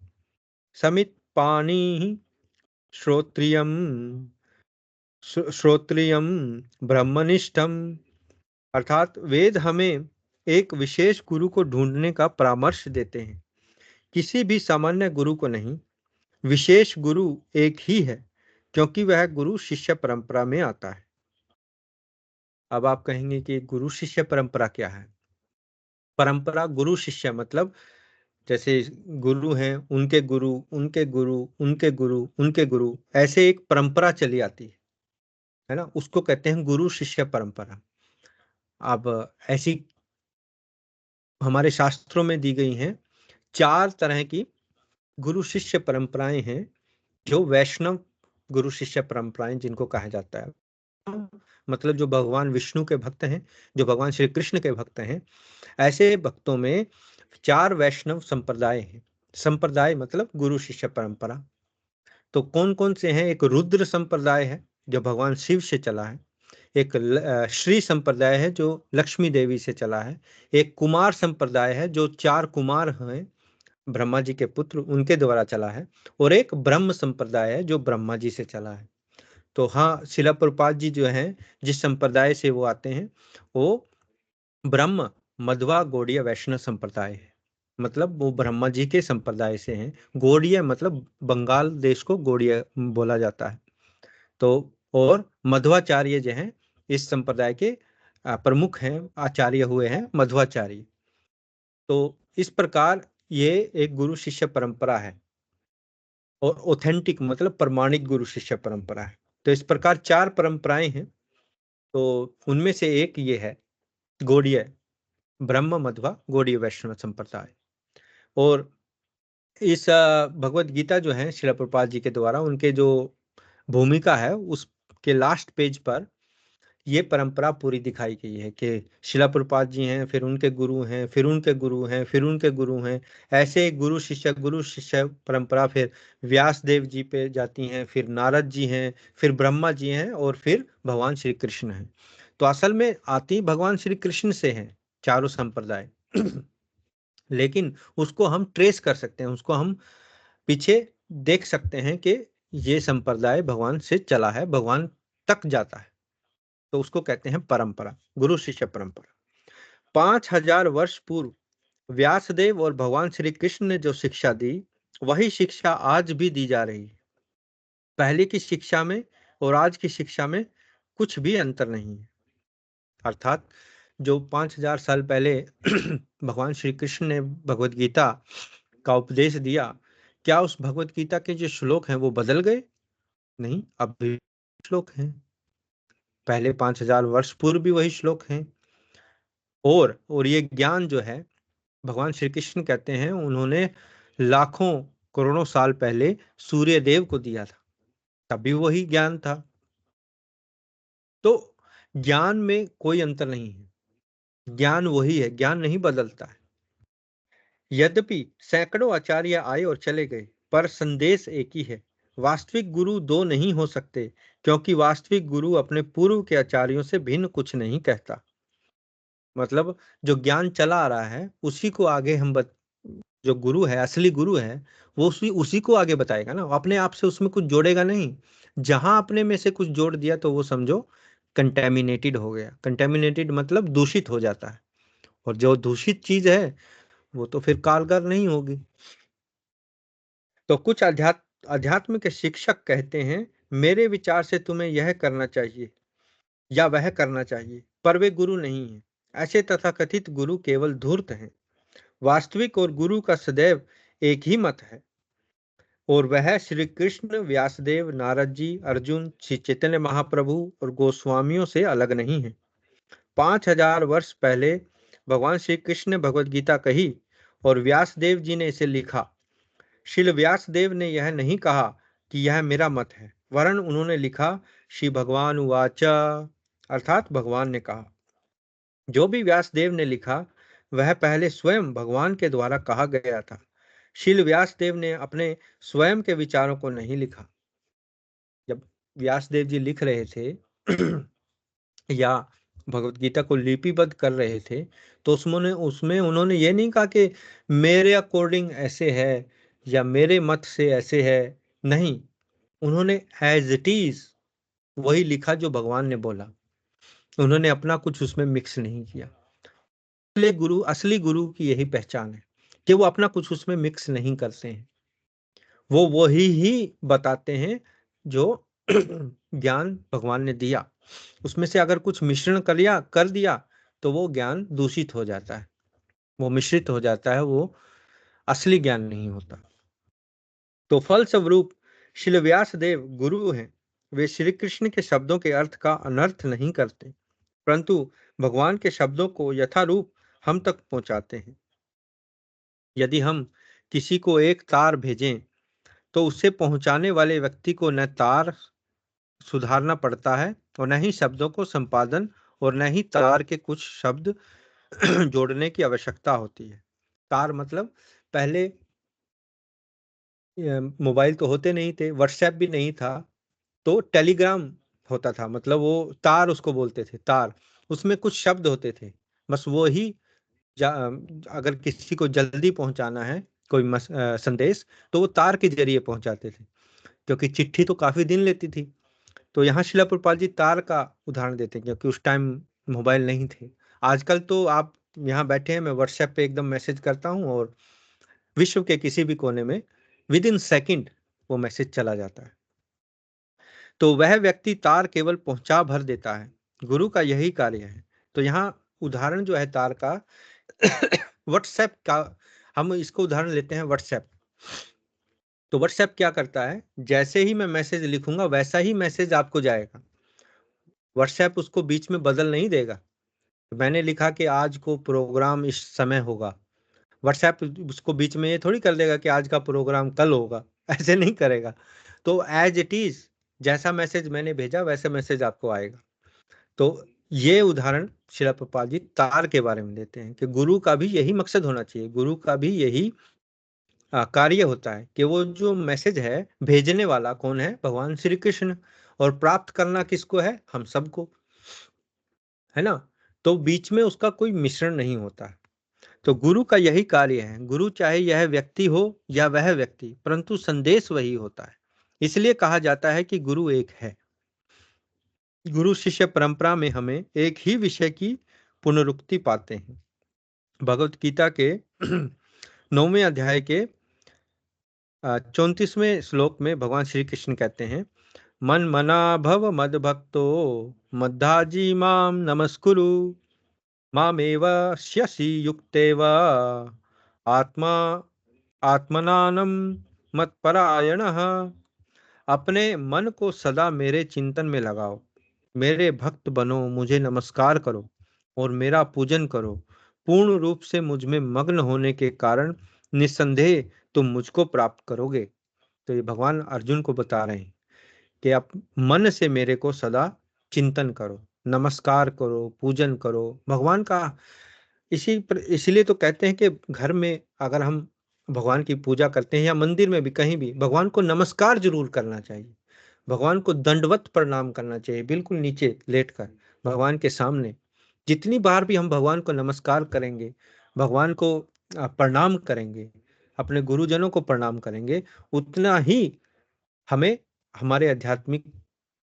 समित पाणी श्रोत्रियम श्रोत्रियम ब्रह्मनिष्ठम। अर्थात वेद हमें एक विशेष गुरु को ढूंढने का परामर्श देते हैं, किसी भी सामान्य गुरु को नहीं। विशेष गुरु एक ही है, क्योंकि वह गुरु शिष्य परंपरा में आता है। अब आप कहेंगे कि गुरु शिष्य परंपरा क्या है? परंपरा, गुरु शिष्य मतलब जैसे गुरु हैं, उनके गुरु, उनके गुरु, उनके गुरु, उनके गुरु, ऐसे एक परंपरा चली आती है ना, उसको कहते हैं गुरु शिष्य परंपरा। अब ऐसी हमारे शास्त्रों में दी गई हैं 4 तरह की गुरु शिष्य परंपराएं हैं, जो वैष्णव गुरु शिष्य परंपराएं जिनको कहा जाता है। मतलब जो भगवान विष्णु के भक्त हैं, जो भगवान श्री कृष्ण के भक्त हैं, ऐसे भक्तों में 4 वैष्णव संप्रदाय हैं। संप्रदाय मतलब गुरु शिष्य परंपरा। तो कौन कौन से हैं? एक रुद्र संप्रदाय है जो भगवान शिव से चला है। एक श्री संप्रदाय है जो लक्ष्मी देवी से चला है। एक कुमार संप्रदाय है जो 4 कुमार हैं ब्रह्मा जी के पुत्र, उनके द्वारा चला है। और एक ब्रह्म संप्रदाय है जो ब्रह्मा जी से चला है। तो हाँ, शिला प्रभुपाद जी जो हैं, जिस संप्रदाय से वो आते हैं, वो ब्रह्म मध्वा गौड़ीय वैष्णव संप्रदाय है। मतलब वो ब्रह्मा जी के संप्रदाय से हैं। गौड़ीय मतलब बंगाल देश को गौड़ीय बोला जाता है। तो और मध्वाचार्य जो हैं, इस संप्रदाय के प्रमुख हैं, आचार्य हुए हैं मध्वाचार्य। तो इस प्रकार ये एक गुरु शिष्य परंपरा है, और ऑथेंटिक मतलब प्रमाणिक गुरु शिष्य परंपरा है। तो इस प्रकार 4 परंपराएं हैं। तो उनमें से एक ये है गौड़ीय, ब्रह्म मध्वा गौड़ीय वैष्णव संप्रदाय। और इस भगवत गीता जो है श्रील प्रभुपाद जी के द्वारा, उनके जो भूमिका है उसके लास्ट पेज पर ये परंपरा पूरी दिखाई गई है कि शिला प्रभुपाद जी हैं, फिर उनके गुरु हैं, फिर उनके गुरु हैं, फिर उनके गुरु हैं। ऐसे गुरु शिष्य परंपरा फिर व्यास देव जी पे जाती हैं, फिर नारद जी हैं, फिर ब्रह्मा जी हैं, और फिर भगवान श्री कृष्ण हैं। तो असल में आती भगवान श्री कृष्ण से हैं चारों संप्रदाय। लेकिन उसको हम ट्रेस कर सकते हैं, उसको हम पीछे देख सकते हैं कि ये संप्रदाय भगवान से चला है, भगवान तक जाता है। तो उसको कहते हैं परंपरा, गुरु शिष्य परंपरा। 5000 वर्ष पूर्व व्यासदेव और भगवान श्री कृष्ण ने जो शिक्षा दी, वही शिक्षा आज भी दी जा रही है। पहले की शिक्षा में और आज की शिक्षा में कुछ भी अंतर नहीं है। अर्थात जो 5000 साल पहले भगवान श्री कृष्ण ने भगवत गीता का उपदेश दिया, क्या उस भगवत गीता के जो श्लोक हैं वो बदल गए? नहीं, अब भी श्लोक हैं। पहले 5000 वर्ष पूर्व भी वही श्लोक हैं। और ये ज्ञान जो है, भगवान श्री कृष्ण कहते हैं उन्होंने लाखों करोड़ों साल पहले सूर्य देव को दिया था, तभी वही ज्ञान था। तो ज्ञान में कोई अंतर नहीं है, ज्ञान वही है, ज्ञान नहीं बदलता है। यद्यपि सैकड़ों आचार्य आए और चले गए, पर संदेश एक ही है। वास्तविक गुरु दो नहीं हो सकते, क्योंकि वास्तविक गुरु अपने पूर्व के आचार्यों से भिन्न कुछ नहीं कहता। मतलब जो ज्ञान चला आ रहा है उसी को आगे जो गुरु है, असली गुरु है, वो उसी उसी को आगे बताएगा ना, अपने आप से उसमें कुछ जोड़ेगा नहीं। जहां अपने में से कुछ जोड़ दिया तो वो समझो कंटेमिनेटेड हो गया। कंटेमिनेटेड मतलब दूषित हो जाता है, और जो दूषित चीज है वो तो फिर कारगर नहीं होगी। तो कुछ अध्यात्म के शिक्षक कहते हैं, मेरे विचार से तुम्हें यह करना चाहिए या वह करना चाहिए, पर वे गुरु नहीं हैं। ऐसे तथाकथित गुरु केवल धूर्त हैं। वास्तविक और गुरु का सदैव एक ही मत है, और वह श्री कृष्ण, व्यासदेव, नारद जी, अर्जुन, श्री चैतन्य महाप्रभु और गोस्वामियों से अलग नहीं है। 5000 वर्ष पहले भगवान श्री कृष्ण ने भगवत गीता कही और व्यासदेव जी ने इसे लिखा। श्रील व्यासदेव ने यह नहीं कहा कि यह मेरा मत है, वरन उन्होंने लिखा, श्री भगवान उवाच, अर्थात भगवान ने कहा। जो भी व्यासदेव ने लिखा वह पहले स्वयं भगवान के द्वारा कहा गया था। शील व्यासदेव ने अपने स्वयं के विचारों को नहीं लिखा। जब व्यासदेव जी लिख रहे थे या भगवत गीता को लिपिबद्ध कर रहे थे, तो उसमें उसमें उन्होंने ये नहीं कहा कि मेरे अकॉर्डिंग ऐसे है या मेरे मत से ऐसे है। नहीं, उन्होंने एज इट इज वही लिखा जो भगवान ने बोला। उन्होंने अपना कुछ उसमें मिक्स नहीं किया। असली गुरु की यही पहचान है कि वो अपना कुछ उसमें मिक्स नहीं करते हैं। वो वही ही बताते हैं जो ज्ञान भगवान ने दिया। उसमें से अगर कुछ मिश्रण कर दिया तो वो ज्ञान दूषित हो जाता है, वो मिश्रित हो जाता है, वो असली ज्ञान नहीं होता। तो फलस्वरूप श्री व्यास देव गुरु हैं। वे श्री कृष्ण के शब्दों के अर्थ का अनर्थ नहीं करते, परंतु भगवान के शब्दों को यथारूप हम तक पहुंचाते हैं। यदि हम किसी को एक तार भेजें तो उसे पहुंचाने वाले व्यक्ति को न तार सुधारना पड़ता है, और न ही शब्दों को संपादन, और न ही तार के कुछ शब्द जोड़ने की आवश्यकता होती है। तार मतलब पहले मोबाइल तो होते नहीं थे, व्हाट्सएप भी नहीं था, तो टेलीग्राम होता था, मतलब वो तार उसको बोलते थे, तार। उसमें कुछ शब्द होते थे, बस वो ही अगर किसी को जल्दी पहुंचाना है कोई संदेश, तो वो तार के जरिए पहुंचाते थे, क्योंकि चिट्ठी तो काफी दिन लेती थी। तो यहाँ शिला प्रभुपाद जी तार का उदाहरण देते हैं, क्योंकि उस टाइम मोबाइल नहीं थे। आजकल तो आप यहाँ बैठे हैं, मैं व्हाट्सएप पे एकदम मैसेज करता हूँ, और विश्व के किसी भी कोने में विद इन सेकेंड वो मैसेज चला जाता है। तो वह व्यक्ति तार केवल पहुंचा भर देता है, गुरु का यही कार्य है। तो यहाँ उदाहरण जो है तार का व्हाट्सएप का, हम इसको उदाहरण लेते हैं व्हाट्सएप। तो व्हाट्सएप क्या करता है, जैसे ही मैं मैसेज लिखूंगा वैसा ही मैसेज आपको जाएगा। व्हाट्सएप उसको बीच में बदल नहीं देगा। मैंने लिखा कि आज को प्रोग्राम इस समय होगा, व्हाट्सएप उसको बीच में ये थोड़ी कर देगा कि आज का प्रोग्राम कल होगा, ऐसे नहीं करेगा। तो एज इट इज, जैसा मैसेज मैंने भेजा वैसा मैसेज आपको आएगा। तो ये उदाहरण श्रील प्रभुपाद जी तार के बारे में देते हैं, कि गुरु का भी यही मकसद होना चाहिए, गुरु का भी यही कार्य होता है, कि वो जो मैसेज है, भेजने वाला कौन है, भगवान श्री कृष्ण, और प्राप्त करना किसको है, हम सबको, है ना। तो बीच में उसका कोई मिश्रण नहीं होता है। तो गुरु का यही कार्य है, गुरु चाहे यह व्यक्ति हो या वह व्यक्ति, परंतु संदेश वही होता है। इसलिए कहा जाता है कि गुरु एक है। गुरु शिष्य परंपरा में हमें एक ही विषय की पुनरुक्ति पाते हैं। भगवत गीता के 9वें अध्याय के 34वें श्लोक में भगवान श्री कृष्ण कहते हैं, मन मना भव मद भक्तो मद्धाजी माम नमस्कुरु मामेव श्यसि युक्तेव आत्मा आत्मनानम मत्परायणः। अपने मन को सदा मेरे चिंतन में लगाओ, मेरे भक्त बनो, मुझे नमस्कार करो और मेरा पूजन करो। पूर्ण रूप से मुझ में मग्न होने के कारण निस्संदेह तुम मुझको प्राप्त करोगे। तो ये भगवान अर्जुन को बता रहे हैं कि आप मन से मेरे को सदा चिंतन करो, नमस्कार करो, पूजन करो भगवान का। इसीलिए तो कहते हैं कि घर में अगर हम भगवान की पूजा करते हैं, या मंदिर में भी कहीं भी, भगवान को नमस्कार जरूर करना चाहिए। भगवान को दंडवत प्रणाम करना चाहिए, बिल्कुल नीचे लेटकर भगवान के सामने। जितनी बार भी हम भगवान को नमस्कार करेंगे, भगवान को प्रणाम करेंगे, अपने गुरुजनों को प्रणाम करेंगे, उतना ही हमें हमारे आध्यात्मिक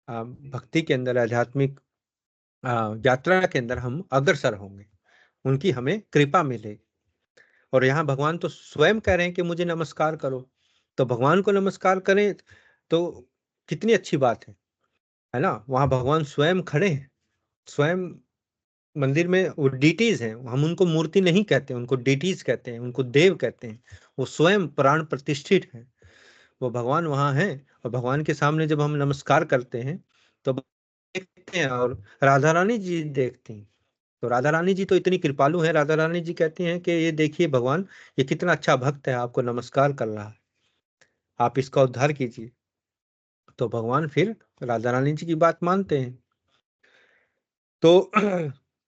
भक्ति के अंदर, आध्यात्मिक यात्रा के अंदर हम अग्रसर होंगे, उनकी हमें कृपा मिलेगी। और यहाँ भगवान तो स्वयं कह रहे हैं कि मुझे नमस्कार करो, तो भगवान को नमस्कार करें तो कितनी अच्छी बात है ना। वहाँ भगवान स्वयं खड़े हैं, स्वयं मंदिर में, वो डीटीज हैं, हम उनको मूर्ति नहीं कहते, उनको डीटीज कहते हैं, उनको देव कहते हैं। वो स्वयं प्राण प्रतिष्ठित हैं, वो भगवान वहाँ हैं। और भगवान के सामने जब हम नमस्कार करते हैं तो देखते हैं, और राधा रानी जी देखती हैं। तो राधा रानी जी तो इतनी कृपालु हैं, राधा रानी जी कहती हैं कि ये देखिए भगवान, ये कितना अच्छा भक्त है, आपको नमस्कार कर रहा है, आप इसका उद्धार कीजिए। तो भगवान फिर राधा रानी जी की बात मानते हैं। तो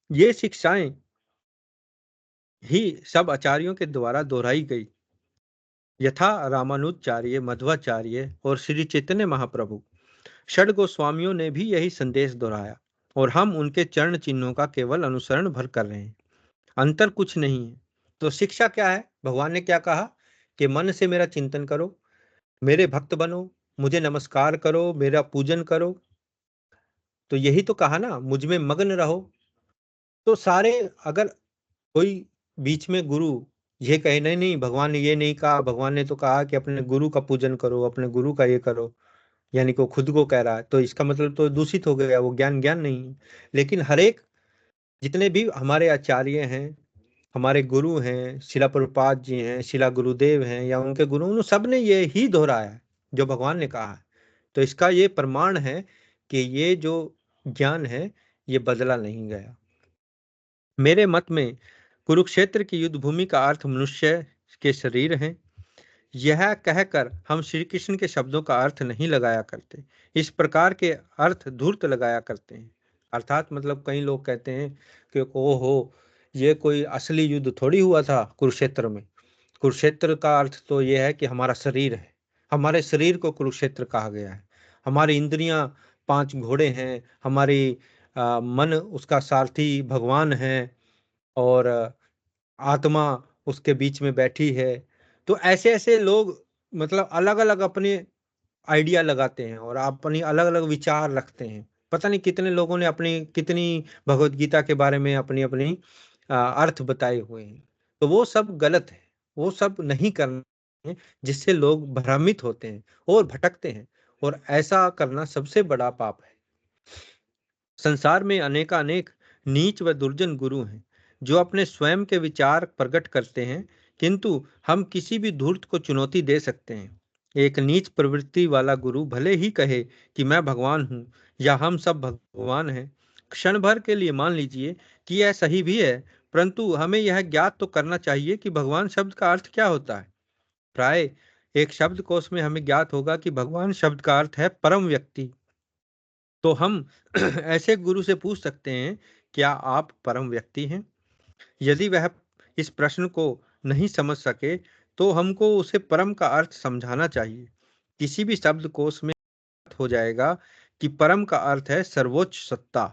ये शिक्षाएं ही सब आचार्यों के द्वारा दोहराई गई, यथा रामानुजाचार्य, मध्वाचार्य और श्री चैतन्य महाप्रभु, षड गोस्वामियों ने भी यही संदेश दोहराया, और हम उनके चरण चिन्हों का केवल अनुसरण भर कर रहे हैं, अंतर कुछ नहीं है। तो शिक्षा क्या है, भगवान ने क्या कहा कि मन से मेरा चिंतन करो, मेरे भक्त बनो, मुझे नमस्कार करो, मेरा पूजन करो। तो यही तो कहा ना, मुझ में मग्न रहो। तो सारे, अगर कोई बीच में गुरु ये कहे नहीं नहीं भगवान ने ये नहीं कहा, भगवान ने तो कहा कि अपने गुरु का पूजन करो, अपने गुरु का ये करो, यानी कि वो खुद को कह रहा है, तो इसका मतलब तो दूषित हो गया, वो ज्ञान ज्ञान नहीं है। लेकिन हर एक, जितने भी हमारे आचार्य हैं, हमारे गुरु हैं, शिला प्रभुपाद जी हैं, शिला गुरुदेव हैं, या उनके गुरु, उन सब ने ये ही दोहराया है जो भगवान ने कहा है। तो इसका ये प्रमाण है कि ये जो ज्ञान है ये बदला नहीं गया। मेरे मत में कुरुक्षेत्र की युद्ध भूमि का अर्थ मनुष्य के शरीर है, यह कहकर हम श्री कृष्ण के शब्दों का अर्थ नहीं लगाया करते। इस प्रकार के अर्थ धूर्त लगाया करते हैं। अर्थात मतलब कई लोग कहते हैं कि ओहो, ये कोई असली युद्ध थोड़ी हुआ था कुरुक्षेत्र में। कुरुक्षेत्र का अर्थ तो ये है कि हमारा शरीर है। हमारे शरीर को कुरुक्षेत्र कहा गया है। हमारी इंद्रियां 5 घोड़े हैं। हमारी मन उसका सारथी भगवान है। और आत्मा उसके बीच में बैठी है। तो ऐसे ऐसे लोग मतलब अलग अलग अपने आइडिया लगाते हैं और अपनी अलग अलग विचार रखते हैं। पता नहीं कितने लोगों ने अपनी कितनी भगवत गीता के बारे में अपनी अपनी अर्थ बताए हुए हैं। तो वो सब गलत है। वो सब नहीं करना है, जिससे लोग भ्रमित होते हैं और भटकते हैं। और ऐसा करना सबसे बड़ा पाप है। संसार में अनेकानेक नीच व दुर्जन गुरु हैं, जो अपने स्वयं के विचार प्रकट करते हैं, किंतु हम किसी भी धूर्त को चुनौती दे सकते हैं। एक नीच प्रवृत्ति वाला गुरु भले ही कहे कि मैं भगवान हूँ या हम सब भगवान हैं, क्षण भर के लिए मान लीजिए कि यह सही भी है, परंतु हमें यह ज्ञात तो करना चाहिए कि भगवान शब्द का अर्थ क्या होता है। प्राय एक शब्द कोश में हमें ज्ञात होगा कि भगवान शब्द का अर्थ है परम व्यक्ति। तो हम ऐसे गुरु से पूछ सकते हैं, क्या आप परम व्यक्ति हैं? यदि वह इस प्रश्न को नहीं समझ सके, तो हमको उसे परम का अर्थ समझाना चाहिए। किसी भी शब्दकोश में हो जाएगा कि परम का अर्थ है सर्वोच्च सत्ता।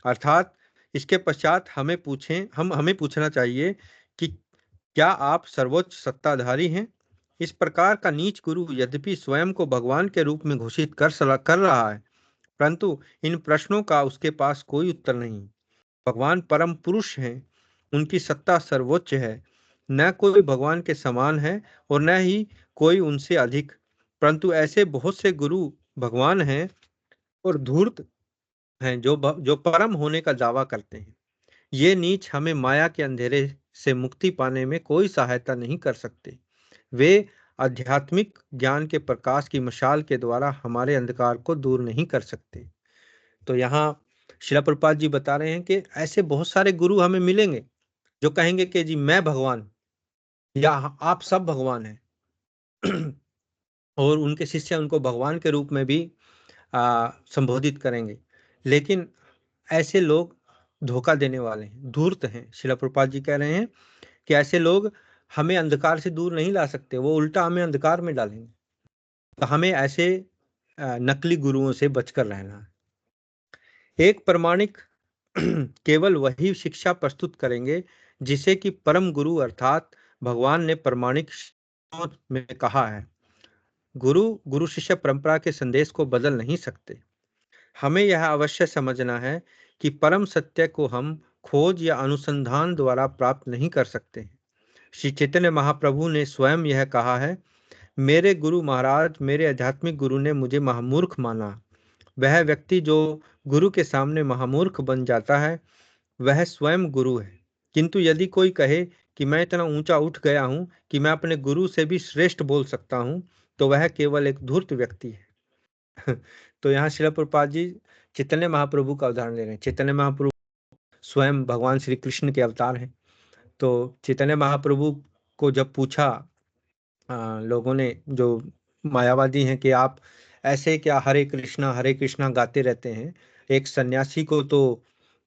अर्थात इसके पश्चात हमें पूछना चाहिए कि क्या आप सर्वोच्च सत्ताधारी हैं? इस प्रकार का नीच गुरु यद्यपि स्वयं को भगवान के रूप में घोषित कर रहा है, परंतु इन प्रश्नों का उसके पास कोई उत्तर नहीं। भगवान परम पुरुष हैं। उनकी सत्ता सर्वोच्च है। न कोई भगवान के समान है और न ही कोई उनसे अधिक। परंतु ऐसे बहुत से गुरु भगवान हैं और धूर्त हैं, जो परम होने का दावा करते हैं। ये नीच हमें माया के अंधेरे से मुक्ति पाने में कोई सहायता नहीं कर सकते। वे आध्यात्मिक ज्ञान के प्रकाश की मशाल के द्वारा हमारे अंधकार को दूर नहीं कर सकते। तो यहाँ शिला प्रभुपाद जी बता रहे हैं कि ऐसे बहुत सारे गुरु हमें मिलेंगे जो कहेंगे कि जी मैं भगवान या आप सब भगवान हैं। और उनके शिष्य उनको भगवान के रूप में भी संबोधित करेंगे। लेकिन ऐसे लोग धोखा देने वाले हैं, धूर्त हैं। शिला प्रभुपाद जी कह रहे हैं कि ऐसे लोग हमें अंधकार से दूर नहीं ला सकते, वो उल्टा हमें अंधकार में डालेंगे। तो हमें ऐसे नकली गुरुओं से बचकर रहना है। एक प्रमाणिक केवल वही शिक्षा प्रस्तुत करेंगे जिसे कि परम गुरु अर्थात भगवान ने प्रमाणिक में कहा है। गुरु गुरु शिष्य परंपरा के संदेश को बदल नहीं सकते। हमें यह अवश्य समझना है कि परम सत्य को हम खोज या अनुसंधान द्वारा प्राप्त नहीं कर सकते। श्री चैतन्य महाप्रभु ने स्वयं यह कहा है, मेरे गुरु महाराज, मेरे आध्यात्मिक गुरु ने मुझे महामूर्ख माना। वह व्यक्ति जो गुरु के सामने महामूर्ख बन जाता है, वह स्वयं गुरु है। किंतु यदि कोई कहे कि मैं इतना ऊंचा उठ गया हूं कि मैं अपने गुरु से भी श्रेष्ठ बोल सकता हूं, तो वह केवल एक धूर्त व्यक्ति है। तो यहाँ श्रील प्रभुपाद जी चैतन्य महाप्रभु का उदाहरण ले रहे हैं। चैतन्य महाप्रभु स्वयं भगवान श्री कृष्ण के अवतार हैं। तो चैतन्य महाप्रभु को जब पूछा लोगों ने, जो मायावादी हैं, कि आप ऐसे क्या हरे कृष्णा गाते रहते हैं, एक सन्यासी को तो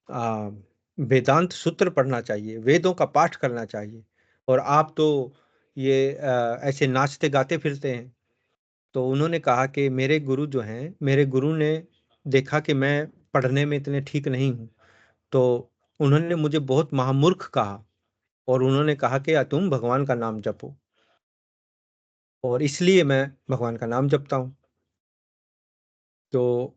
आ, वेदांत सूत्र पढ़ना चाहिए, वेदों का पाठ करना चाहिए, और आप तो ये ऐसे नाचते गाते फिरते हैं। तो उन्होंने कहा कि मेरे गुरु जो हैं, मेरे गुरु ने देखा कि मैं पढ़ने में इतने ठीक नहीं हूँ, तो उन्होंने मुझे बहुत महामूर्ख कहा और उन्होंने कहा कि तुम भगवान का नाम जपो, और इसलिए मैं भगवान का नाम जपता हूँ। तो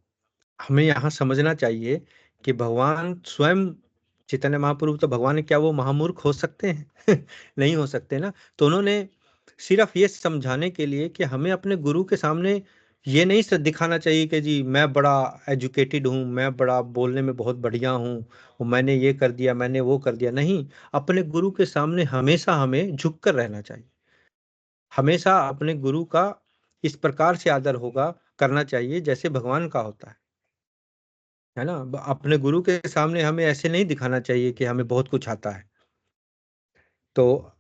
हमें यहाँ समझना चाहिए कि भगवान स्वयं, चैतन्य महाप्रभु तो भगवान है, क्या वो महामूर्ख हो सकते हैं? नहीं हो सकते ना। तो उन्होंने सिर्फ ये समझाने के लिए कि हमें अपने गुरु के सामने ये नहीं दिखाना चाहिए कि जी मैं बड़ा एजुकेटेड हूँ, मैं बड़ा बोलने में बहुत बढ़िया हूँ, और मैंने ये कर दिया, मैंने वो कर दिया। नहीं, अपने गुरु के सामने हमेशा हमें झुक कर रहना चाहिए। हमेशा अपने गुरु का इस प्रकार से आदर होगा करना चाहिए जैसे भगवान का होता है ना। अपने गुरु के सामने हमें ऐसे नहीं दिखाना चाहिए कि हमें बहुत कुछ आता है। तो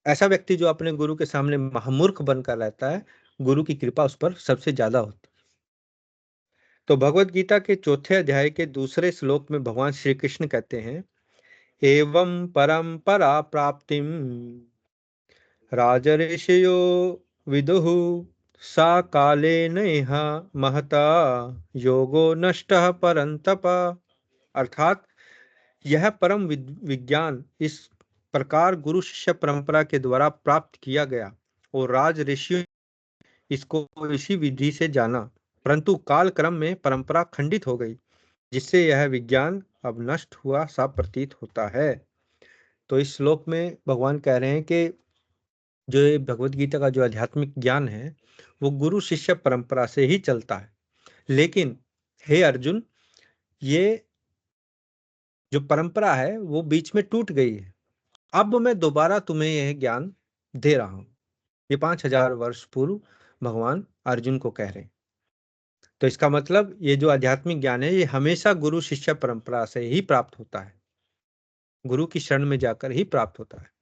ऐसा व्यक्ति जो अपने गुरु के सामने महामूर्ख बनकर रहता है, गुरु की कृपा उस पर सबसे ज्यादा होती है। तो भगवत गीता के चौथे अध्याय के दूसरे श्लोक में भगवान श्री कृष्ण कहते हैं, एवं परंपरा प्राप्तिम राजर्षयो विदुः सा कालेन इह महता योगो नष्टः परंतप। अर्थात यह परम विज्ञान इस प्रकार गुरु शिष्य परंपरा के द्वारा प्राप्त किया गया और राज ऋषियों इसको इसी विधि से जाना, परंतु काल क्रम में परंपरा खंडित हो गई, जिससे यह विज्ञान अब नष्ट हुआ सा प्रतीत होता है। तो इस श्लोक में भगवान कह रहे हैं कि जो ये भगवत गीता का जो आध्यात्मिक ज्ञान है वो गुरु शिष्य परंपरा से ही चलता है, लेकिन हे अर्जुन, ये जो परंपरा है वो बीच में टूट गई है। अब मैं दोबारा तुम्हें यह ज्ञान दे रहा हूं। ये 5000 वर्ष पूर्व भगवान अर्जुन को कह रहे हैं। तो इसका मतलब ये जो आध्यात्मिक ज्ञान है ये हमेशा गुरु शिष्य परंपरा से ही प्राप्त होता है, गुरु की शरण में जाकर ही प्राप्त होता है।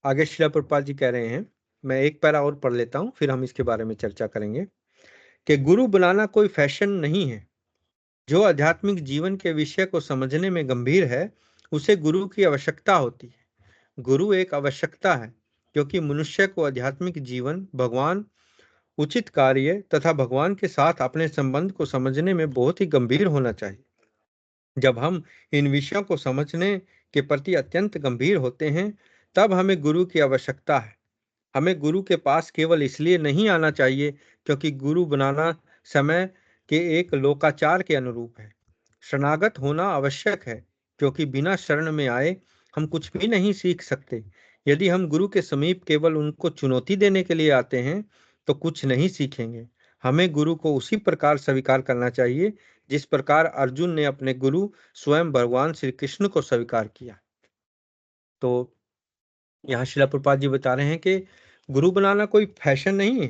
आगे श्रील प्रभुपाद जी कह रहे हैं, मैं एक पैरा और पढ़ लेता हूं, फिर हम इसके बारे में चर्चा करेंगे कि गुरु बनाना कोई फैशन नहीं है। जो आध्यात्मिक जीवन के विषय को समझने में गंभीर है, उसे गुरु की आवश्यकता होती है। गुरु एक आवश्यकता है, क्योंकि मनुष्य को आध्यात्मिक जीवन, भगवान, उचित कार्य तथा भगवान के साथ अपने संबंध को समझने में बहुत ही गंभीर होना चाहिए। जब हम इन विषयों को समझने के प्रति अत्यंत गंभीर होते हैं, तब हमें गुरु की आवश्यकता है। हमें गुरु के पास केवल इसलिए नहीं आना चाहिए क्योंकि गुरु बनाना समय के एक लोकाचार के अनुरूप है। शरणागत होना आवश्यक है, क्योंकि बिना शरण में आए हम कुछ भी नहीं सीख सकते। यदि हम गुरु के समीप केवल उनको चुनौती देने के लिए आते हैं तो कुछ नहीं सीखेंगे। हमें गुरु को उसी प्रकार स्वीकार करना चाहिए जिस प्रकार अर्जुन ने अपने गुरु स्वयं भगवान श्री कृष्ण को स्वीकार किया। तो यहाँ श्रील प्रभुपाद जी बता रहे हैं कि गुरु बनाना कोई फैशन नहीं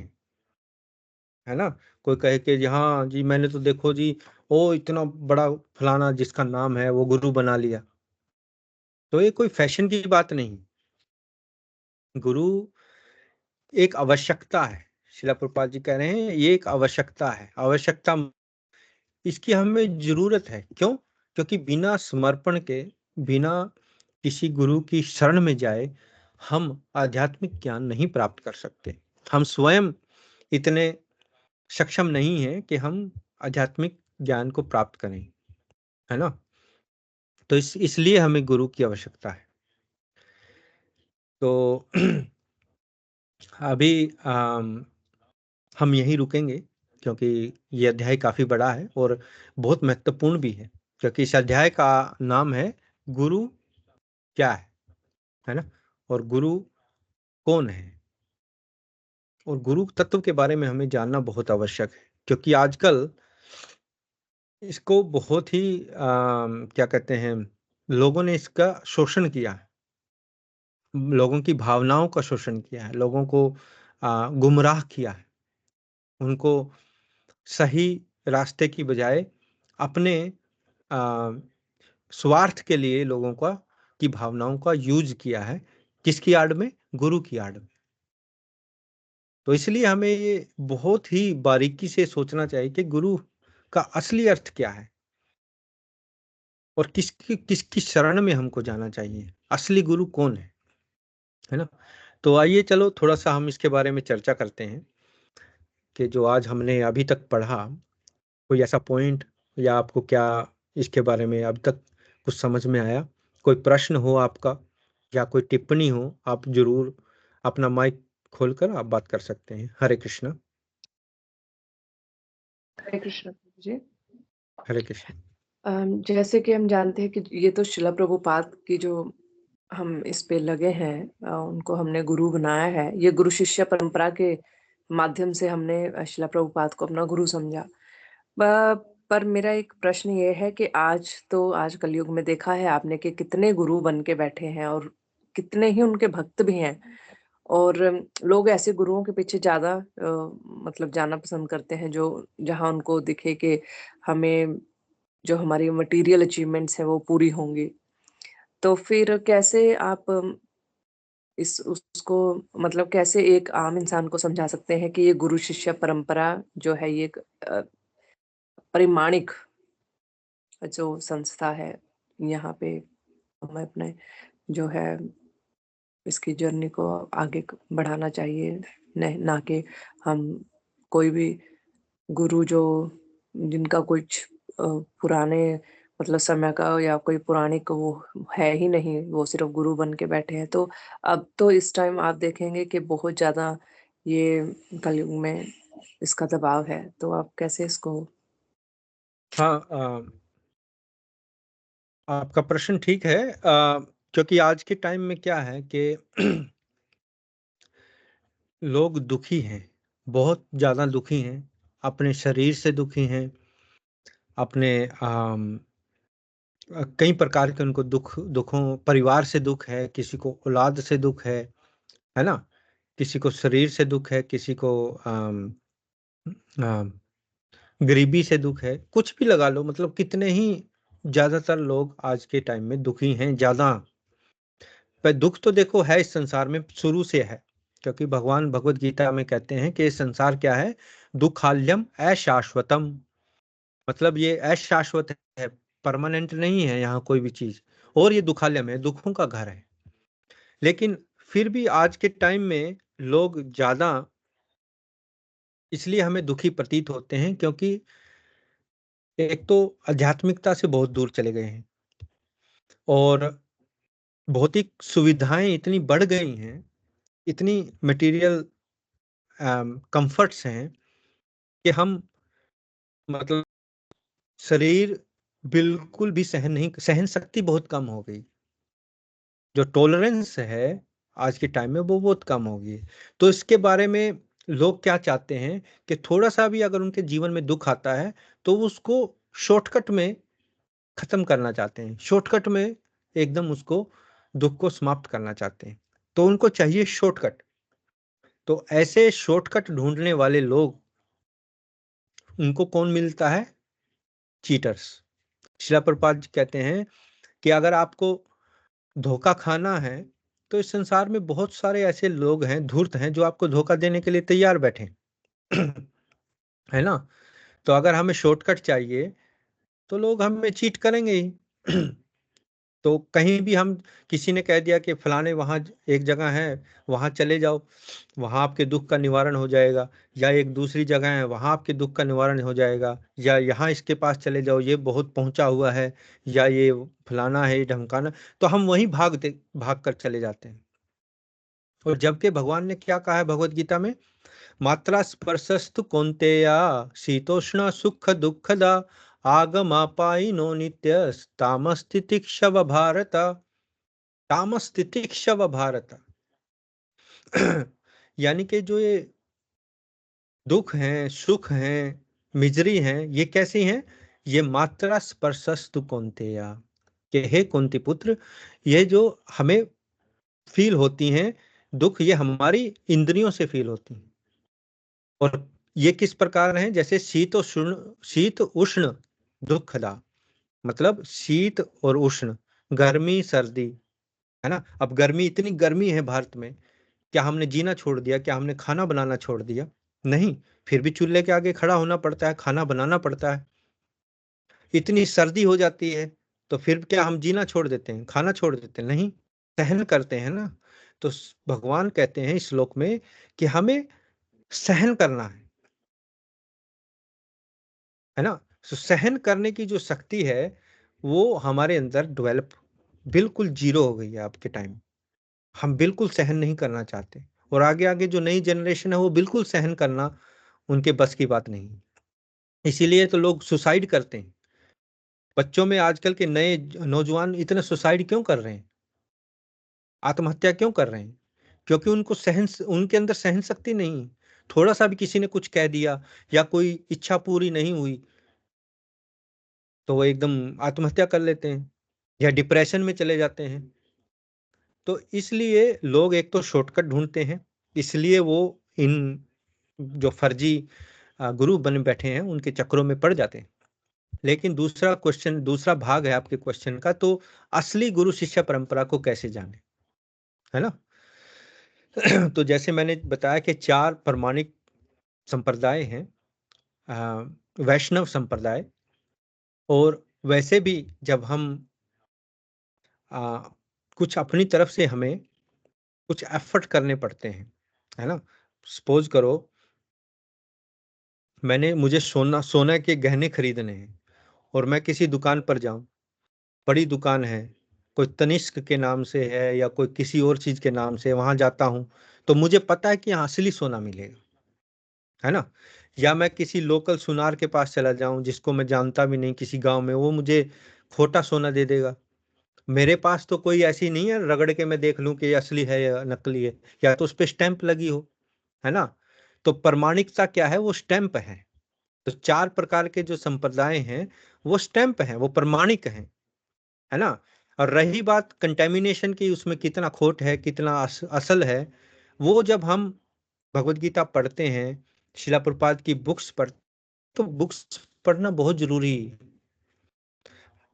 है ना। कोई कहे कि हाँ जी मैंने तो देखो जी, ओ इतना बड़ा फलाना जिसका नाम है वो गुरु बना लिया, तो ये कोई फैशन की बात नहीं। गुरु एक आवश्यकता है। श्रील प्रभुपाद जी कह रहे हैं ये एक आवश्यकता है। आवश्यकता इसकी हमें जरूरत है। क्यों? क्योंकि बिना समर्पण के, बिना किसी गुरु की शरण में जाए हम आध्यात्मिक ज्ञान नहीं प्राप्त कर सकते। हम स्वयं इतने सक्षम नहीं है कि हम आध्यात्मिक ज्ञान को प्राप्त करें, है ना। तो इसलिए हमें गुरु की आवश्यकता है। तो अभी हम यहीं रुकेंगे, क्योंकि ये अध्याय काफी बड़ा है और बहुत महत्वपूर्ण भी है, क्योंकि इस अध्याय का नाम है गुरु क्या है ना, और गुरु कौन है, और गुरु तत्व के बारे में हमें जानना बहुत आवश्यक है। क्योंकि आजकल इसको बहुत ही क्या कहते हैं, लोगों ने इसका शोषण किया है, लोगों की भावनाओं का शोषण किया है, लोगों को गुमराह किया है, उनको सही रास्ते की बजाय अपने आ, स्वार्थ के लिए लोगों का की भावनाओं का यूज किया है। किसकी आड़ में? गुरु की आड़ में। तो इसलिए हमें ये बहुत ही बारीकी से सोचना चाहिए कि गुरु का असली अर्थ क्या है और किसकी शरण में हमको जाना चाहिए, असली गुरु कौन है ना। तो आइए चलो थोड़ा सा हम इसके बारे में चर्चा करते हैं कि जो आज हमने अभी तक पढ़ा, कोई ऐसा पॉइंट या आपको क्या इसके बारे में अब तक कुछ समझ में आया, कोई प्रश्न हो आपका या कोई टिप्पणी हो, आप जरूर अपना माइक खोलकर आप बात कर सकते हैं। हरे कृष्णा। हरे कृष्ण जी। हरे कृष्ण। जैसे कि हम जानते हैं कि ये तो शिला प्रभुपाद की जो हम इस पे लगे हैं, उनको हमने गुरु बनाया है। ये गुरु शिष्य परंपरा के माध्यम से हमने शिला प्रभुपाद को अपना गुरु समझा। पर मेरा एक प्रश्न ये है कि आज कलयुग में देखा है आपने कि कितने गुरु बन के बैठे हैं और कितने ही उनके भक्त भी हैं। और लोग ऐसे गुरुओं के पीछे ज़्यादा मतलब जाना पसंद करते हैं जो जहाँ उनको दिखे कि हमें जो हमारी मटेरियल अचीवमेंट्स हैं वो पूरी होंगी। तो फिर कैसे आप इस उसको मतलब कैसे एक आम इंसान को समझा सकते हैं कि ये गुरु शिष्य परंपरा जो है ये एक परिमाणिक जो संस्था है, यहाँ पे हमें अपने जो है इसकी जर्नी को आगे बढ़ाना चाहिए, ना कि हम कोई भी गुरु जो जिनका कुछ पुराने मतलब समय का या कोई पौराणिक वो है ही नहीं, वो सिर्फ़ गुरु बन के बैठे हैं। तो अब तो इस टाइम आप देखेंगे कि बहुत ज़्यादा ये कलयुग में इसका दबाव है, तो आप कैसे इसको हाँ, आपका प्रश्न ठीक है, क्योंकि आज के टाइम में क्या है कि लोग दुखी हैं, बहुत ज़्यादा दुखी हैं, अपने शरीर से दुखी हैं, अपने कई प्रकार के उनको दुखों, परिवार से दुख है, किसी को औलाद से दुख है ना? किसी को शरीर से दुख है, किसी को अ, गरीबी से दुख है, कुछ भी लगा लो, मतलब कितने ही ज़्यादातर लोग आज के टाइम में दुखी हैं ज़्यादा। पर दुख तो देखो है इस संसार में शुरू से है, क्योंकि भगवान भगवत गीता में कहते हैं कि ये संसार क्या है, दुखाल्यम अशाश्वतम, मतलब ये अशाश्वत है, परमानेंट नहीं है यहाँ कोई भी चीज, और ये दुखाल्यम है, दुखों का घर है। लेकिन फिर भी आज के टाइम में लोग ज्यादा इसलिए हमें दुखी प्रतीत होते हैं, क्योंकि एक तो आध्यात्मिकता से बहुत दूर चले गए हैं, और भौतिक सुविधाएं इतनी बढ़ गई हैं, इतनी मटेरियल कंफर्ट्स हैं कि हम, मतलब शरीर बिल्कुल भी सहन शक्ति बहुत कम हो गई, जो टॉलरेंस है आज के टाइम में वो बहुत कम हो गई है। तो इसके बारे में लोग क्या चाहते हैं कि थोड़ा सा भी अगर उनके जीवन में दुख आता है तो वो उसको शॉर्टकट में खत्म करना चाहते हैं, शॉर्टकट में एकदम उसको दुख को समाप्त करना चाहते हैं, तो उनको चाहिए शॉर्टकट। तो ऐसे शॉर्टकट ढूंढने वाले लोग, उनको कौन मिलता है? चीटर्स। शिला प्रभुपाद जी कहते हैं कि अगर आपको धोखा खाना है तो इस संसार में बहुत सारे ऐसे लोग हैं, धूर्त हैं, जो आपको धोखा देने के लिए तैयार बैठे हैं। है ना? तो अगर हमें शॉर्टकट चाहिए तो लोग हमें चीट करेंगे ही। तो कहीं भी हम, किसी ने कह दिया कि फलाने वहाँ एक जगह है, वहाँ चले जाओ, वहाँ आपके दुख का निवारण हो जाएगा, या एक दूसरी जगह है वहाँ आपके दुख का निवारण हो जाएगा, या यहाँ इसके पास चले जाओ ये बहुत पहुंचा हुआ है, या ये फलाना है, ये ढमकाना, तो हम वहीं भाग कर चले जाते हैं। और जबकि भगवान ने क्या कहा है भगवत गीता में? मात्रा स्पर्शस्तु कौन्तेया शीतोष्ण सुख दुखदा आगमापायिनो नित्य तामस्तितिक्षव भारत, तामस्तितिक्षव भारत। यानी कि जो ये दुख हैं, सुख हैं, मिजरी हैं, ये कैसी हैं? ये मात्रा स्पर्शस्तु कौन्तेया, कि हे कुंती पुत्र, ये जो हमें फील होती हैं, दुख, ये हमारी इंद्रियों से फील होती हैं। और ये किस प्रकार हैं? जैसे शीत उष्ण दुखदा, मतलब शीत और उष्ण, गर्मी सर्दी, है ना? अब गर्मी, इतनी गर्मी है भारत में, क्या हमने जीना छोड़ दिया? क्या हमने खाना बनाना छोड़ दिया? नहीं, फिर भी चूल्हे के आगे खड़ा होना पड़ता है, खाना बनाना पड़ता है। इतनी सर्दी हो जाती है, तो फिर क्या हम जीना छोड़ देते हैं, खाना छोड़ देते हैं? नहीं, सहन करते हैं ना। तो भगवान कहते हैं इस श्लोक में कि हमें सहन करना है ना? तो सहन करने की जो शक्ति है वो हमारे अंदर डेवलप बिल्कुल जीरो हो गई है आपके टाइम। हम बिल्कुल सहन नहीं करना चाहते, और आगे आगे जो नई जनरेशन है वो बिल्कुल सहन करना उनके बस की बात नहीं है। इसीलिए तो लोग सुसाइड करते हैं। बच्चों में आजकल के नए नौजवान इतने सुसाइड क्यों कर रहे हैं, आत्महत्या क्यों कर रहे हैं? क्योंकि उनके अंदर सहन शक्ति नहीं है। थोड़ा सा भी किसी ने कुछ कह दिया, या कोई इच्छा पूरी नहीं हुई, तो वो एकदम आत्महत्या कर लेते हैं, या डिप्रेशन में चले जाते हैं। तो इसलिए लोग एक तो शॉर्टकट ढूंढते हैं, इसलिए वो इन जो फर्जी गुरु बन बैठे हैं उनके चक्करों में पड़ जाते हैं। लेकिन दूसरा क्वेश्चन, दूसरा भाग है आपके क्वेश्चन का, तो असली गुरु शिष्य परंपरा को कैसे जाने, है ना। तो जैसे मैंने बताया कि 4 प्रमाणिक संप्रदाय हैं, वैष्णव संप्रदाय। और वैसे भी जब हम आ, कुछ अपनी तरफ से हमें कुछ एफर्ट करने पड़ते हैं, है ना। सपोज करो मुझे सोना के गहने खरीदने हैं, और मैं किसी दुकान पर जाऊं, बड़ी दुकान है, कोई तनिष्क के नाम से है या कोई किसी और चीज के नाम से, वहां जाता हूं तो मुझे पता है कि यहाँ असली सोना मिलेगा, है ना। या मैं किसी लोकल सुनार के पास चला जाऊं जिसको मैं जानता भी नहीं किसी गांव में, वो मुझे खोटा सोना दे देगा। मेरे पास तो कोई ऐसी नहीं है रगड़ के मैं देख लूं कि ये असली है या नकली है, या तो उस पर स्टैंप लगी हो, है ना। तो प्रमाणिकता क्या है, वो स्टैंप है। तो 4 प्रकार के जो संप्रदाय हैं वो स्टैंप हैं, वो प्रमाणिक हैं, है ना। और रही बात कंटेमिनेशन की, उसमें कितना खोट है कितना असल है, वो जब हम भगवत गीता पढ़ते हैं, शिला प्रपात की बुक्स पढ़, तो बुक्स पढ़ना बहुत जरूरी है।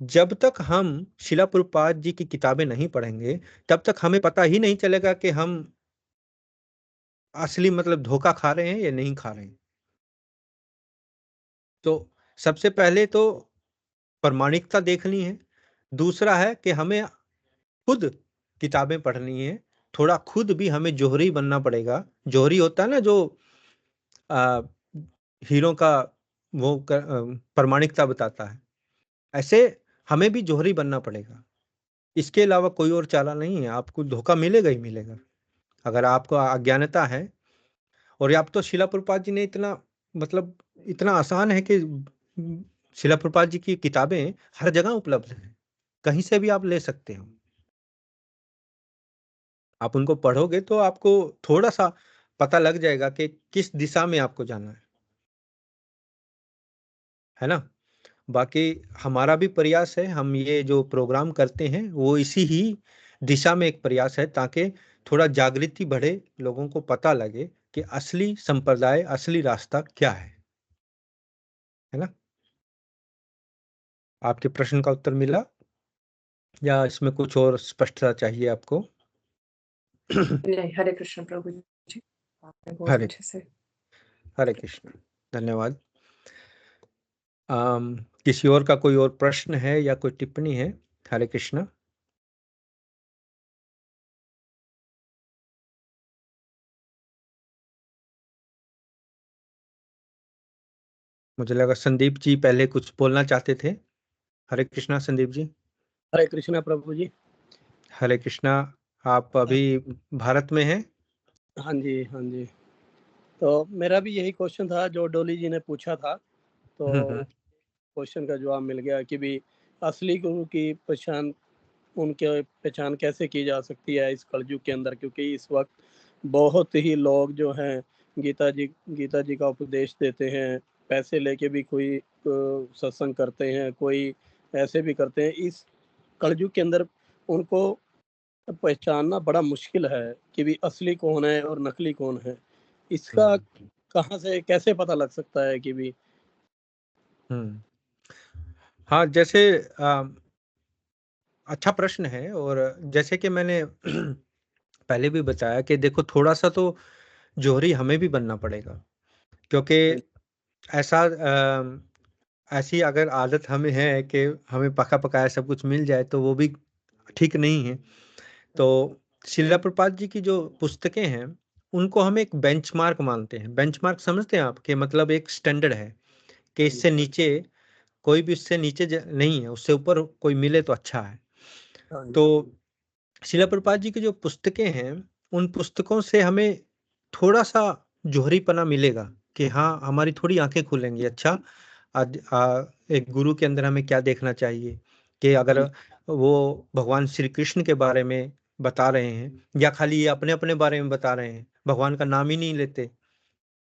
जब तक हम शिला प्रपात जी की किताबें नहीं पढ़ेंगे, तब तक हमें पता ही नहीं चलेगा कि हम असली मतलब धोखा खा रहे हैं या नहीं खा रहे हैं। तो सबसे पहले तो प्रमाणिकता देखनी है। दूसरा है कि हमें खुद किताबें पढ़नी है, थोड़ा खुद भी हमें जोहरी बनना पड़ेगा। जोहरी होता है ना जो आ, हीरो का प्रमाणिकता बताता है, ऐसे हमें भी जोहरी बनना पड़ेगा। इसके अलावा कोई और चारा नहीं है, आपको धोखा मिलेगा ही मिलेगा अगर आपको अज्ञानता है। और आप तो शिला प्रभुपाद जी ने इतना मतलब इतना आसान है कि शिला प्रभुपाद जी की किताबें हर जगह उपलब्ध हैं, कहीं से भी आप ले सकते हो। आप उनको पढ़ोगे तो आपको थोड़ा सा पता लग जाएगा कि किस दिशा में आपको जाना है ना। बाकी हमारा भी प्रयास है, हम ये जो प्रोग्राम करते हैं वो इसी ही दिशा में एक प्रयास है, ताकि थोड़ा जागृति बढ़े, लोगों को पता लगे कि असली संप्रदाय असली रास्ता क्या है ना। आपके प्रश्न का उत्तर मिला या इसमें कुछ और स्पष्टता चाहिए आपको? नहीं, हरे कृष्ण प्रभु जी, आपने बहुत हरे अच्छे से हरे कृष्ण, धन्यवाद। किसी और का कोई और प्रश्न है या कोई टिप्पणी है? हरे कृष्ण। मुझे लगा संदीप जी पहले कुछ बोलना चाहते थे। हरे कृष्णा संदीप जी। हरे कृष्णा प्रभु जी। हरे कृष्णा। आप अभी भारत में हैं? हाँ जी, हाँ जी। तो मेरा भी यही क्वेश्चन था जो डोली जी ने पूछा था, तो क्वेश्चन का जवाब मिल गया कि भी असली गुरु की पहचान, उनके पहचान कैसे की जा सकती है इस कलयुग के अंदर, क्योंकि इस वक्त बहुत ही लोग जो हैं गीता जी का उपदेश देते हैं, पैसे लेके भी कोई सत्संग करते हैं, कोई ऐसे भी करते हैं। इस कलयुग के अंदर उनको पहचानना बड़ा मुश्किल है कि भी असली कौन है और नकली कौन है। इसका कहाँ से कैसे पता लग सकता है कि भी? हम्म। हाँ, जैसे अच्छा प्रश्न है। और जैसे कि मैंने पहले भी बताया कि देखो थोड़ा सा तो जोहरी हमें भी बनना पड़ेगा, क्योंकि हाँ जी, ऐसा ऐसी अगर आदत हमें है कि हमें पका पकाया सब कुछ मिल जाए तो वो भी ठीक नहीं है। तो शिला प्रपात जी की जो पुस्तकें हैं उनको हम एक बेंचमार्क मानते हैं। बेंचमार्क समझते हैं आप, कि मतलब एक स्टैंडर्ड है कि हाँ जी, इससे नीचे कोई भी उससे नीचे नहीं है, उससे ऊपर कोई मिले तो अच्छा है। हाँ जी, तो शिला प्रभुपाद जी की जो पुस्तकें हैं, उन पुस्तकों से हमें थोड़ा सा जोहरीपना मिलेगा कि हाँ हमारी थोड़ी आंखें खुलेंगी। अच्छा, एक गुरु के अंदर हमें क्या देखना चाहिए, कि हाँ अगर जी, वो भगवान श्री कृष्ण के बारे में बता रहे हैं या खाली ये अपने अपने बारे में बता रहे हैं, भगवान का नाम ही नहीं लेते,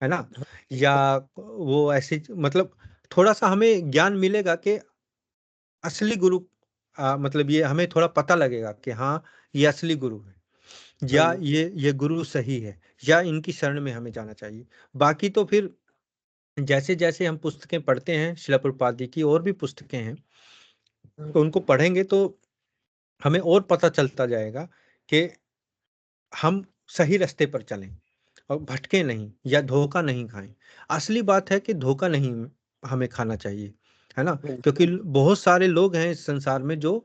है ना। या वो ऐसे मतलब थोड़ा सा हमें ज्ञान मिलेगा कि असली गुरु मतलब ये हमें थोड़ा पता लगेगा कि हाँ ये असली गुरु है, हाँ या जी, ये गुरु सही है, या इनकी शरण में हमें जाना चाहिए। बाकी तो फिर जैसे जैसे हम पुस्तकें पढ़ते हैं, शिला प्रभुपाद जी की और भी पुस्तकें हैं, तो उनको पढ़ेंगे तो हमें और पता चलता जाएगा कि हम सही रास्ते पर चलें और भटके नहीं या धोखा नहीं खाएं। असली बात है कि धोखा नहीं हमें खाना चाहिए, है ना? क्योंकि बहुत सारे लोग हैं इस संसार में जो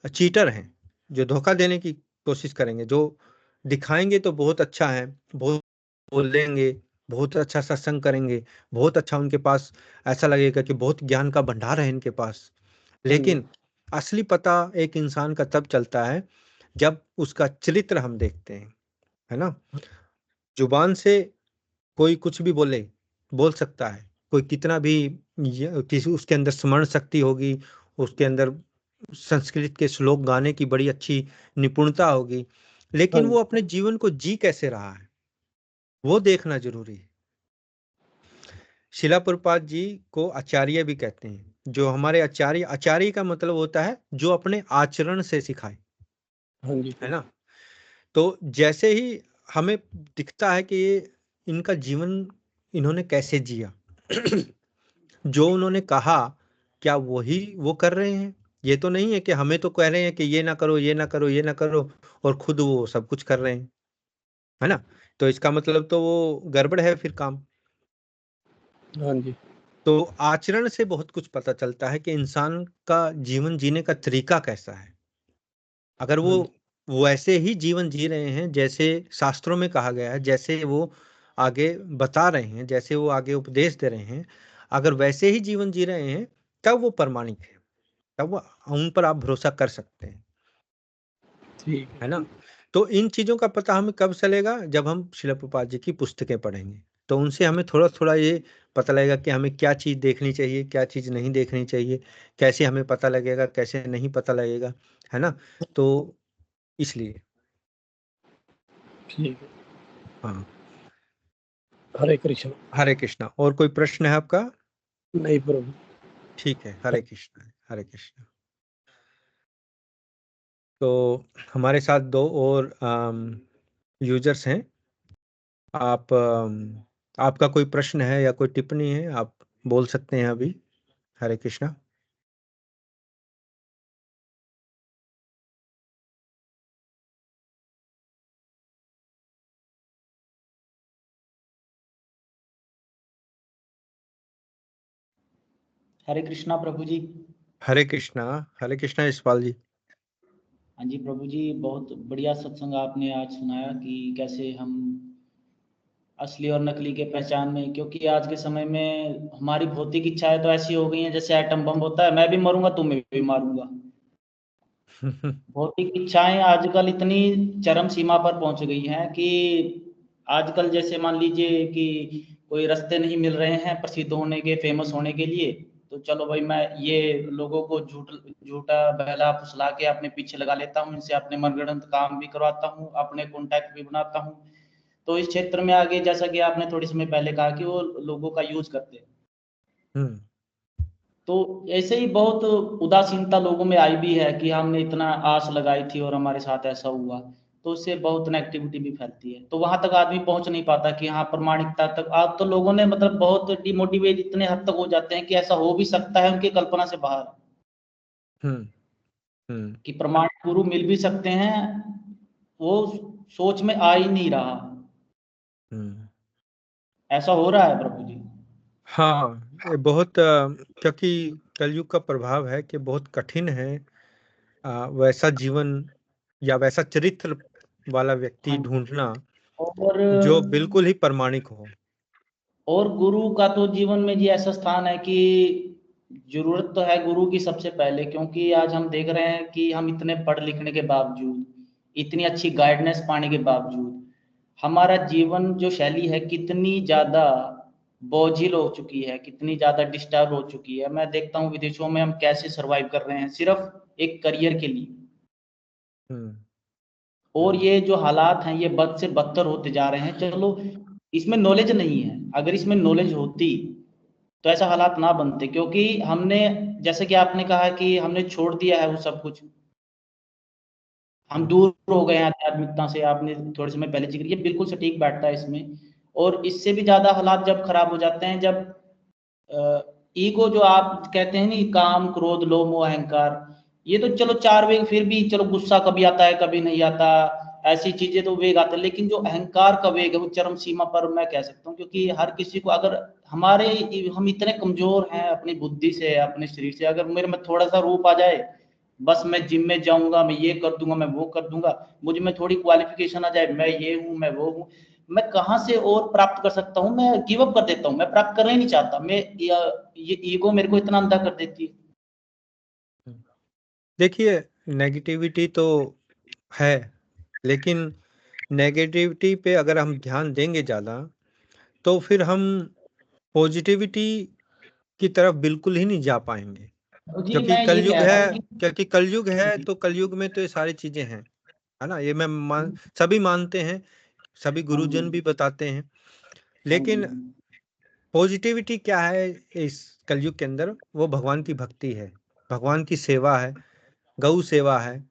चीटर हैं, जो धोखा देने की कोशिश करेंगे, जो दिखाएंगे तो बहुत अच्छा है, बहुत बोलेंगे, बहुत अच्छा सत्संग करेंगे, बहुत अच्छा उनके पास ऐसा लगेगा कि बहुत ज्ञान का भंडार है इनके पास। लेकिन असली पता एक इंसान का तब चलता है जब उसका चरित्र हम देखते हैं, है ना? जुबान से कोई कुछ भी बोल सकता है, कोई कितना भी किसी उसके अंदर स्मरण शक्ति होगी, उसके अंदर संस्कृत के श्लोक गाने की बड़ी अच्छी निपुणता होगी, लेकिन वो अपने जीवन को जी कैसे रहा है वो देखना जरूरी है। शिला प्रभुपाद जी को आचार्य भी कहते हैं। जो हमारे आचार्य, आचार्य का मतलब होता है जो अपने आचरण से सिखाए, है ना? तो जैसे ही हमें दिखता है कि ये इनका जीवन इन्होंने कैसे जिया जो उन्होंने कहा क्या वही वो कर रहे हैं? ये तो नहीं है कि हमें तो कह रहे हैं कि ये ना करो, ये ना करो, ये ना करो, और खुद वो सब कुछ कर रहे हैं, है ना? तो इसका मतलब तो वो गड़बड़ है फिर काम। हाँ जी। तो आचरण से बहुत कुछ पता चलता है कि इंसान का जीवन जीने का तरीका कैसा है। अगर वो वैसे ही जीवन जी रहे हैं जैसे शास्त्रों में कहा गया है, जैसे वो आगे बता रहे हैं, जैसे वो आगे उपदेश दे रहे हैं, अगर वैसे ही जीवन जी रहे हैं तब वो प्रमाणिक है, तब वो उन पर आप भरोसा कर सकते हैं, ठीक है ना? तो इन चीजों का पता हमें कब चलेगा? जब हम शिला प्रभुपाद जी की पुस्तकें पढ़ेंगे, तो उनसे हमें थोड़ा थोड़ा ये पता लगेगा कि हमें क्या चीज देखनी चाहिए, क्या चीज नहीं देखनी चाहिए, कैसे हमें पता लगेगा, कैसे नहीं पता लगेगा, है ना? तो इसलिए ठीक है। हाँ। हरे कृष्ण। हरे कृष्णा। और कोई प्रश्न है आपका? नहीं प्रभु। ठीक है, हरे कृष्णा, हरे कृष्णा। तो हमारे साथ दो और यूजर्स हैं। आप आपका कोई प्रश्न है या कोई टिप्पणी है, आप बोल सकते हैं अभी। हरे कृष्णा। हरे कृष्णा प्रभु जी। हरे कृष्णा, हरे कृष्णा यशपाल जी। हाँ जी प्रभु जी, बहुत बढ़िया सत्संग आपने आज सुनाया कि कैसे हम असली और नकली के पहचान में, क्योंकि आज के समय में हमारी भौतिक इच्छाएं तो ऐसी हो गई हैं जैसे एटम बम होता है, मैं भी मरूंगा तुम्हें भी मारूंगा। भौतिक इच्छाएं आजकल इतनी चरम सीमा पर पहुंच गई हैं कि आजकल जैसे मान लीजिए कि कोई रास्ते नहीं मिल रहे हैं प्रसिद्ध होने के, फेमस होने के लिए, तो चलो भाई मैं ये लोगों को झूठा बहला फुसला के अपने पीछे लगा लेता हूँ, इनसे अपने मनगढ़ंत काम भी करवाता हूँ, अपने कॉन्टैक्ट भी बनाता हूँ। तो इस क्षेत्र में आगे, जैसा कि आपने थोड़ी समय पहले कहा कि वो लोगों का यूज करते हैं, हम्म तो ऐसे ही बहुत उदासीनता लोगों में आई भी है कि हमने इतना आस लगाई थी और हमारे साथ ऐसा हुआ, तो उससे बहुत नेगेटिविटी भी फैलती है। तो वहां तक आदमी पहुंच नहीं पाता कि हाँ प्रमाणिकता तक। आज तो लोगों ने मतलब बहुत डिमोटिवेट इतने हद तक हो जाते हैं कि ऐसा हो भी सकता है, उनकी कल्पना से बाहर हम्म हम्म कि प्रमाणिक गुरु मिल भी सकते हैं, वो सोच में आ ही नहीं रहा। हम्म ऐसा हो रहा है प्रभु जी। हाँ, ये बहुत क्योंकि कलयुग का प्रभाव है कि बहुत कठिन है वैसा जीवन या वैसा चरित्र वाला व्यक्ति हाँ। ढूंढना और जो बिल्कुल ही प्रमाणिक हो। गुरु का तो जीवन में जी ऐसा स्थान है कि जरूरत तो है गुरु की सबसे पहले, क्योंकि आज हम देख रहे हैं कि हम इतने पढ़ लिखने के बावजूद, इतनी अच्छी गाइडेंस पाने के बावजूद, हमारा जीवन जो शैली है कितनी ज्यादा बोझिल हो चुकी है, कितनी ज्यादा डिस्टर्ब हो चुकी है। मैं देखता हूँ विदेशों में हम कैसे सरवाइव कर रहे हैं सिर्फ एक करियर के लिए। हम्म और ये जो हालात हैं ये बद से बदतर होते जा रहे हैं। चलो इसमें नॉलेज नहीं है, अगर इसमें नॉलेज होती तो ऐसा हालात ना बनते, क्योंकि हमने, जैसे कि आपने कहा कि हमने छोड़ दिया है वो सब कुछ, हम दूर हो गए हैं आध्यात्मिकता से। आपने थोड़े समय पहले जिक्र किया, बिल्कुल सटीक बैठता है इसमें। और इससे भी ज्यादा हालात जब खराब हो जाते हैं, जब ईगो जो आप कहते हैं नहीं, काम क्रोध लोभ मोह अहंकार, ये तो चलो 4 वेग, फिर भी चलो गुस्सा कभी आता है कभी नहीं आता, ऐसी चीजें तो वेग आते हैं, लेकिन जो अहंकार का वेग है वो चरम सीमा पर मैं कह सकता हूँ, क्योंकि हर किसी को अगर हम इतने कमजोर हैं अपनी बुद्धि से, अपने शरीर से, अगर मेरे में थोड़ा सा रूप आ जाए, बस मैं जिम में जाऊंगा, मैं ये कर दूंगा, मैं वो कर दूंगा, मुझ में थोड़ी क्वालिफिकेशन आ जाए, मैं ये हूँ मैं वो हूँ, मैं कहाँ से और प्राप्त कर सकता हूँ, मैं गिव अप कर देता हूँ, मैं प्राप्त करना ही नहीं चाहता, मैं ये ईगो मेरे को इतना अंधा कर देती है। देखिए, नेगेटिविटी तो है, लेकिन नेगेटिविटी पे अगर हम ध्यान देंगे ज़्यादा तो फिर हम पॉजिटिविटी की तरफ बिल्कुल ही नहीं जा पाएंगे, जी क्योंकि मैं ये कलयुग कह रहा है। हूँ कि क्योंकि कलयुग है तो कलयुग में तो ये सारी चीजें हैं, है ना। ये सभी मानते हैं, सभी हाँ जी, गुरुजन भी बताते हैं। हाँ जी, लेकिन पॉजिटिविटी क्या है इस कलयुग के अंदर? वो भगवान की भक्ति है, भगवान की सेवा है, गौ सेवा है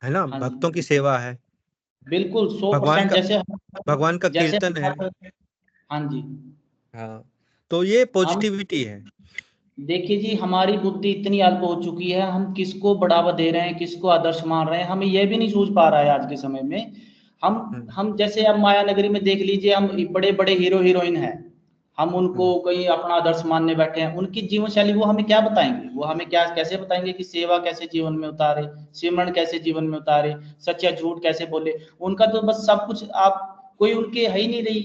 ना, हाँ भक्तों की जी, सेवा है, बिल्कुल भगवान 100%। का जैसे भगवान का जैसे कीर्तन है। हाँ जी, हाँ, तो ये हम पॉजिटिविटी है। देखिए जी, हमारी बुद्धि इतनी अल्प हो चुकी है, हम किसको बढ़ावा दे रहे हैं, किसको आदर्श मान रहे हैं, हमें यह भी नहीं सूझ पा रहा है आज के समय में। हम जैसे अब माया नगरी में देख लीजिए, हम बड़े बड़े हीरो हीरोइन हैं, हम उनको कहीं अपना आदर्श मानने बैठे हैं, उनकी जीवन शैली वो हमें क्या बताएंगे, वो हमें क्या कैसे बताएंगे कि सेवा कैसे जीवन में उतारे, सिमरन कैसे जीवन में उतारे, सच्चा झूठ कैसे बोले। उनका तो बस सब कुछ, आप कोई उनके है ही नहीं रही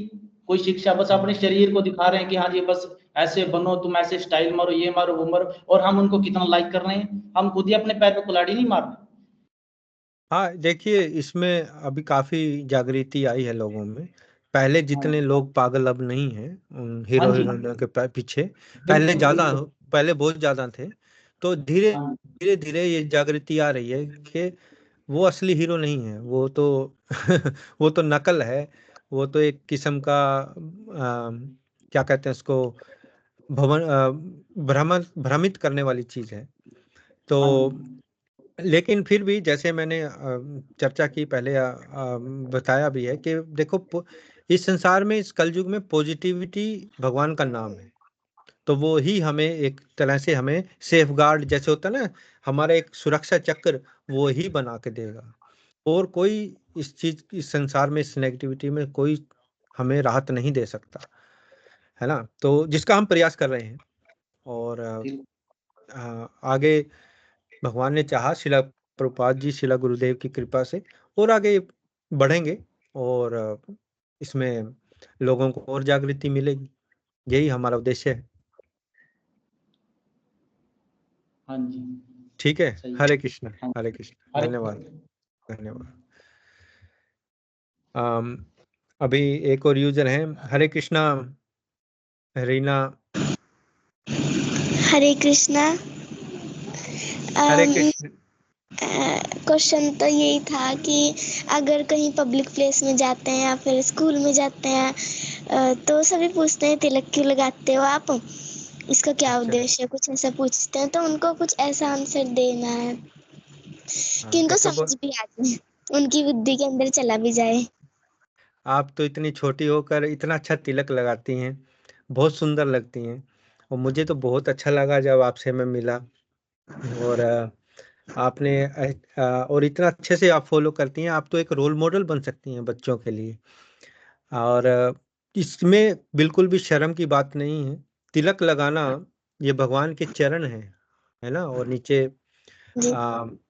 कोई शिक्षा, बस अपने शरीर को दिखा रहे हैं कि हाँ जी बस ऐसे बनो, तुम ऐसे स्टाइल मारो, ये मारो वो मारो, और हम उनको कितना लाइक कर रहे हैं, हम खुद ही अपने पैर पे कुल्हाड़ी नहीं मार रहे। हाँ, देखिए, इसमें अभी काफी जागृति आई है लोगों में। पहले हाँ जितने लोग पागल अब नहीं हैं उन हाँ हीरो जी, हीरोइनों के पीछे। पहले बिल्कुल ज्यादा, बिल्कुल। पहले बहुत ज्यादा थे। तो धीरे हाँ धीरे धीरे ये जागृति आ रही है कि वो असली हीरो नहीं है, वो तो वो तो नकल है। वो तो एक किस्म का क्या कहते हैं उसको, भ्रमित करने वाली चीज है। तो हाँ जी, लेकिन फिर भी जैसे मैंने चर्चा की पहले, बताया भी है कि देखो, इस संसार में, इस कलयुग में पॉजिटिविटी भगवान का नाम है। तो वो ही हमें एक तरह से हमें सेफ गार्ड जैसे होता है ना, हमारा एक सुरक्षा चक्र वो ही बना के देगा। और कोई इस चीज, इस संसार में, इस नेगेटिविटी में कोई हमें राहत नहीं दे सकता, है ना। तो जिसका हम प्रयास कर रहे हैं, और बिल्कुल। आगे भगवान ने चाहा, शिला प्रभुपाद जी, शिला गुरुदेव की कृपा से और आगे बढ़ेंगे, और इसमें लोगों को और जागृति मिलेगी। यही हमारा उद्देश्य है। हाँ जी, ठीक है। सही। हरे कृष्ण, हाँ, हरे कृष्ण, हरे धन्यवाद, धन्यवाद। अम, अभी एक और यूजर हैं। हरे कृष्णा, रीना। हरे कृष्णा। हरे कृष्ण। क्वेश्चन तो यही था कि अगर कहीं पब्लिक प्लेस में जाते हैं या फिर स्कूल में जाते हैं तो सभी पूछते हैं तिलक क्यों लगाते हो आप, इसका क्या अच्छा, उद्देश्य है, कुछ ऐसा पूछते हैं, तो उनको कुछ ऐसा आंसर देना है कि हाँ, उनको देखो, समझ भी आ जाए, उनकी बुद्धि के अंदर चला भी जाए। आप तो इतनी छोटी होकर इतना अच्छा तिलक लगाती हैं, बहुत सुंदर लगती हैं। और मुझे तो बहुत अच्छा लगा जब आपसे मैं मिला। और आपने और इतना अच्छे से आप फॉलो करती हैं, आप तो एक रोल मॉडल बन सकती हैं बच्चों के लिए। और इसमें बिल्कुल भी शर्म की बात नहीं है। तिलक लगाना ये भगवान के चरण है ना। और नीचे जी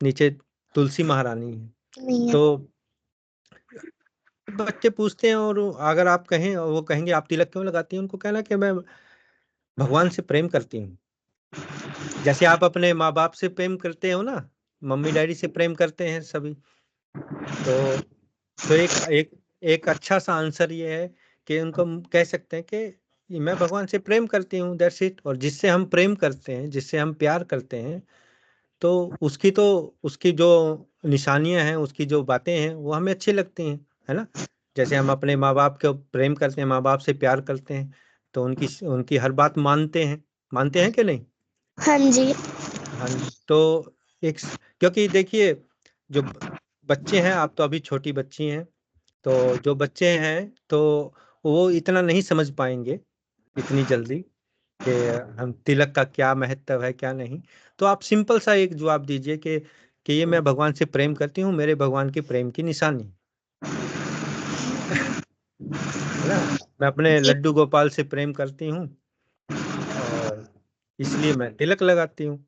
नीचे तुलसी महारानी है। नहीं है। तो बच्चे पूछते हैं, और अगर आप कहें, वो कहेंगे आप तिलक क्यों लगाती हैं, उनको कहना कि मैं भगवान से प्रेम करती हूँ। जैसे आप अपने माँ बाप से प्रेम करते हो ना, मम्मी डैडी से प्रेम करते हैं सभी। तो एक एक एक अच्छा सा आंसर ये है कि उनको हम कह सकते हैं कि मैं भगवान से प्रेम करती हूँ, दैट्स इट। और जिससे हम प्रेम करते हैं, जिससे हम प्यार करते हैं, तो उसकी जो निशानियां हैं, उसकी जो बातें हैं, वो हमें अच्छी लगती हैं, है ना। जैसे हम अपने माँ बाप को प्रेम करते हैं, माँ बाप से प्यार करते हैं, तो उनकी उनकी हर बात मानते हैं कि नहीं। हाँ जी। हाँ जी। तो एक, क्योंकि देखिए, जो बच्चे हैं, आप तो अभी छोटी बच्ची हैं, तो जो बच्चे हैं तो वो इतना नहीं समझ पाएंगे इतनी जल्दी। कि हम तिलक का क्या महत्व है क्या नहीं, तो आप सिंपल सा एक जवाब दीजिए कि ये मैं भगवान से प्रेम करती हूँ, मेरे भगवान की प्रेम की निशानी है ना। मैं अपने जी। लड्डू गोपाल से प्रेम करती हूँ और इसलिए मैं तिलक लगाती हूँ,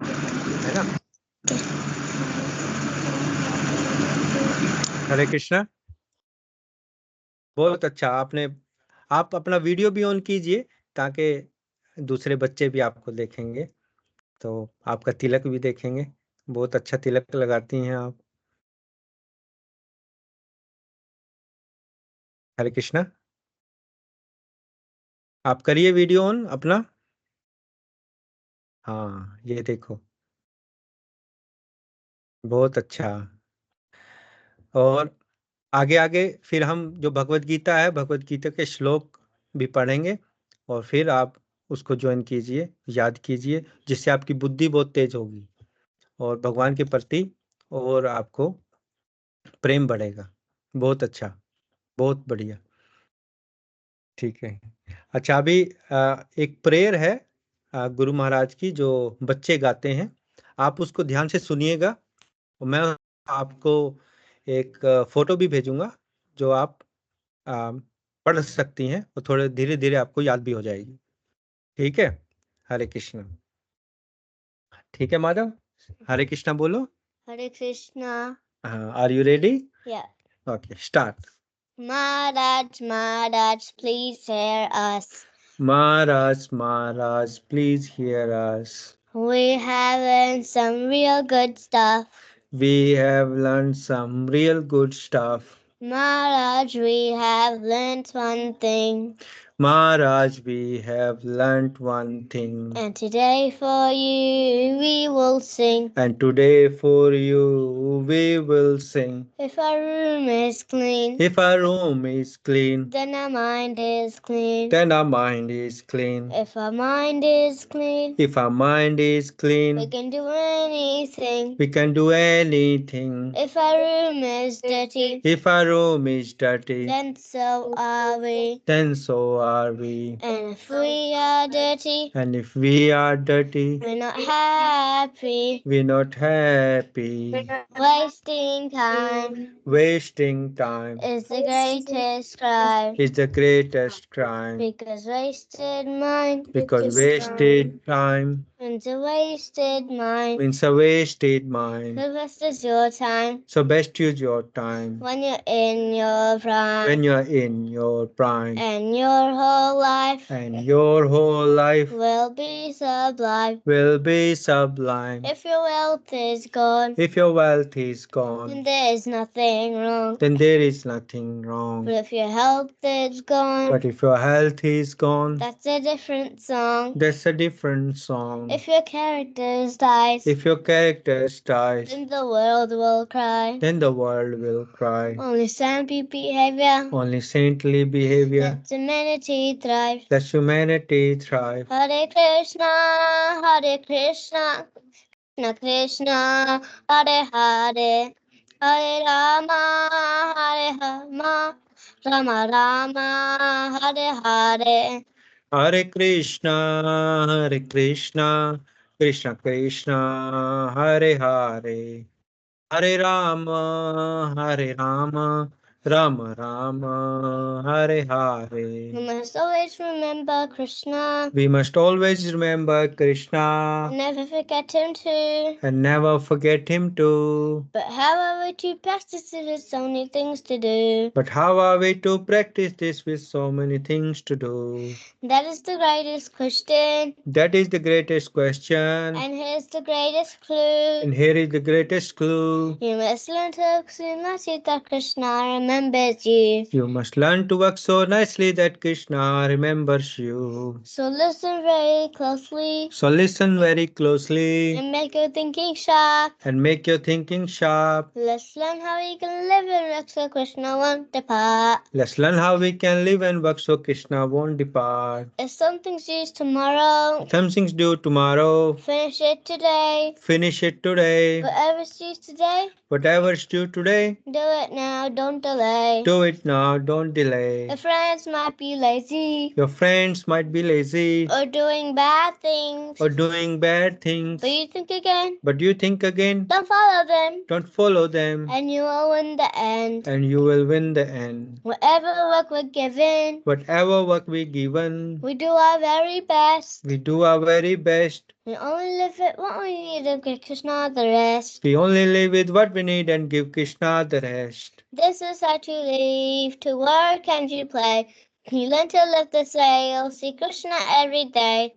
है ना। हरे कृष्णा। बहुत अच्छा। आप अपना वीडियो भी ऑन कीजिए ताकि दूसरे बच्चे भी आपको देखेंगे तो आपका तिलक भी देखेंगे। बहुत अच्छा तिलक लगाती हैं आप। हरे कृष्णा। आप करिए वीडियो ऑन अपना। हाँ ये देखो, बहुत अच्छा। और आगे आगे फिर हम जो भगवत गीता है, भगवत गीता के श्लोक भी पढ़ेंगे और फिर आप उसको ज्वाइन कीजिए, याद कीजिए, जिससे आपकी बुद्धि बहुत तेज होगी और भगवान के प्रति और आपको प्रेम बढ़ेगा। बहुत अच्छा, बहुत बढ़िया। ठीक है। अच्छा अभी एक प्रेयर है गुरु महाराज की जो बच्चे गाते हैं, आप उसको ध्यान से सुनिएगा और मैं आपको एक फोटो भी भेजूंगा जो आप आ, पढ़ सकती हैं और थोड़े धीरे धीरे आपको याद भी हो जाएगी। ठीक है। हरे कृष्णा। ठीक है माधव, हरे कृष्णा बोलो। Hare Krishna. Are you ready? Yeah. Okay start. Maharaj, Maharaj, please hear us. Maharaj, Maharaj, please hear us. We have learned some real good stuff. We have learned some real good stuff. Maharaj, we have learned one thing. Maharaj, we have learnt one thing. And today for you we will sing. And today for you we will sing. If our room is clean, If our room is clean, then our mind is clean. then our mind is clean. If our mind is clean, If our mind is we clean, can do anything. we can do anything. If our room is dirty, If our room is dirty, then so are we. then so are we. And if we are dirty, And if we are dirty, we're not happy. we're not happy. Wasting time Wasting time is the greatest crime. is the greatest crime. Because wasted mind Because wasted time means a wasted mind. means a wasted mind. The best is your time So best use your time when you're in your prime. when you're in your prime. And your whole life And your whole life will be sublime. will be sublime. If your wealth is gone, If your wealth is then gone, there is nothing wrong. then there is nothing wrong. But if your health is gone, But if your health is gone, that's a different song. that's a different song. If your character dies, If your character dies, then the world will cry. then the world will cry. Only saintly behavior Only saintly behavior lets humanity thrive. lets humanity thrive. Hare Krishna, Hare Krishna, Krishna Krishna, Hare Hare, Hare Rama, Hare Rama, Rama Rama, Hare Hare. Hare Krishna, Krishna Krishna, Hare Hare, Hare Rama, Rama Rama, Hare Hare. We must always remember Krishna We must always remember Krishna and never forget him too. and never forget him too. But how are we to practice it with so many things to do? But how are we to practice this with so many things to do? That is the greatest question. That is the greatest question. And here's the greatest clue. And here is the greatest clue. You must learn to work so nicely that Krishna remembers you. You must learn to work so nicely that Krishna remembers you. So listen very closely So listen very closely and make your thinking sharp. and make your thinking sharp. Let's learn how we can live and work so Krishna won't depart. Let's learn how we can live and work so Krishna won't depart. If something's due tomorrow, Something's due tomorrow. finish it today. Finish it today. Whatever's due today, Whatever's due today, do it now, don't delay. delay. Do it now, don't delay. Your friends might be lazy Your friends might be lazy or doing bad things, or doing bad things, but you think again. but you think again. Don't follow them, Don't follow them, and you will win the end. and you will win the end. Whatever work we're given, Whatever work we given, we do our very best. we do our very best. We only live it what we need to give Krishna the rest. We only live with what we need and give Krishna the rest. This is how to live, to work and to play. You learn to lift the sail, see Krishna every day.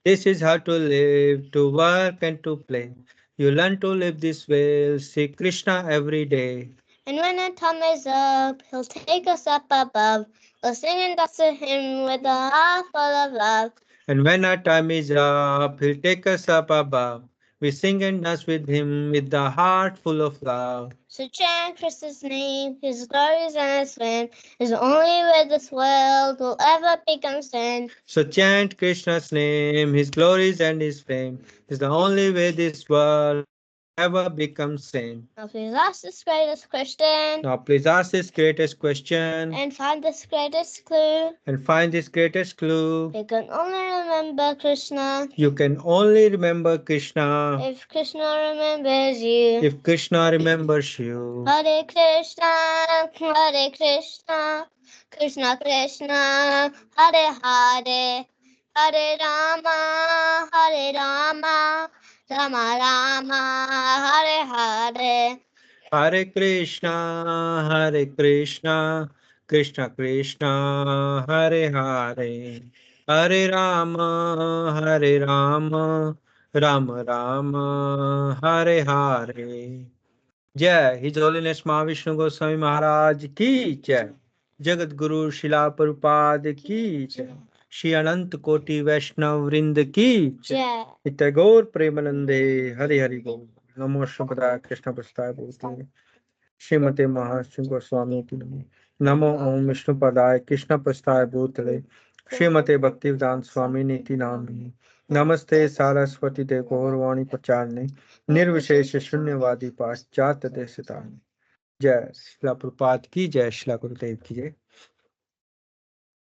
This is how to live, to work and to play. You learn to live this way, see Krishna every day. And when our time is up, he'll take us up above. We'll sing and dance to him with a heart full of love. And when our time is up, he'll take us up above. We sing and dance with him with the heart full of love. So chant Krishna's name, his glories and his fame is the only way this world will ever become sin. So chant Krishna's name, his glories and his fame is the only way this world ever becomes sane. Now please ask this greatest question Now please ask this greatest question and find this greatest clue. and find this greatest clue. You can only remember Krishna You can only remember Krishna if Krishna remembers you. if Krishna remembers you. Hare Krishna, Krishna Krishna, Hare Hare, Hare Rama, Rama Rama, Hare Hare. Hare Krishna, Krishna Krishna, Hare Hare, Hare Rama, Rama Rama, Hare Hare. जय his holiness Mahavishnu Goswami महाराज की जय। जगत गुरु शिला प्रभुपाद की जय। श्री अनंत कोटि वैष्णव वृंद की जय। जय। गौर प्रेमानंदे हरि हरि बोल। नमो शुभदाय कृष्ण प्रस्ताय बोलते श्रीमते महाविष्णु गोस्वामी की नमो ओम विष्णु पदाय कृष्ण प्रस्ताय भूतले श्रीमते भक्तिवेदांत स्वामी नीति नामी नमस्ते सारस्वती देव गौरवाणी प्रचारणे निर्विशेष शून्यवादी पाश्चात्य देशता। जय श्रीला प्रभुपाद की जय। श्रीला गुरुदेव की जय।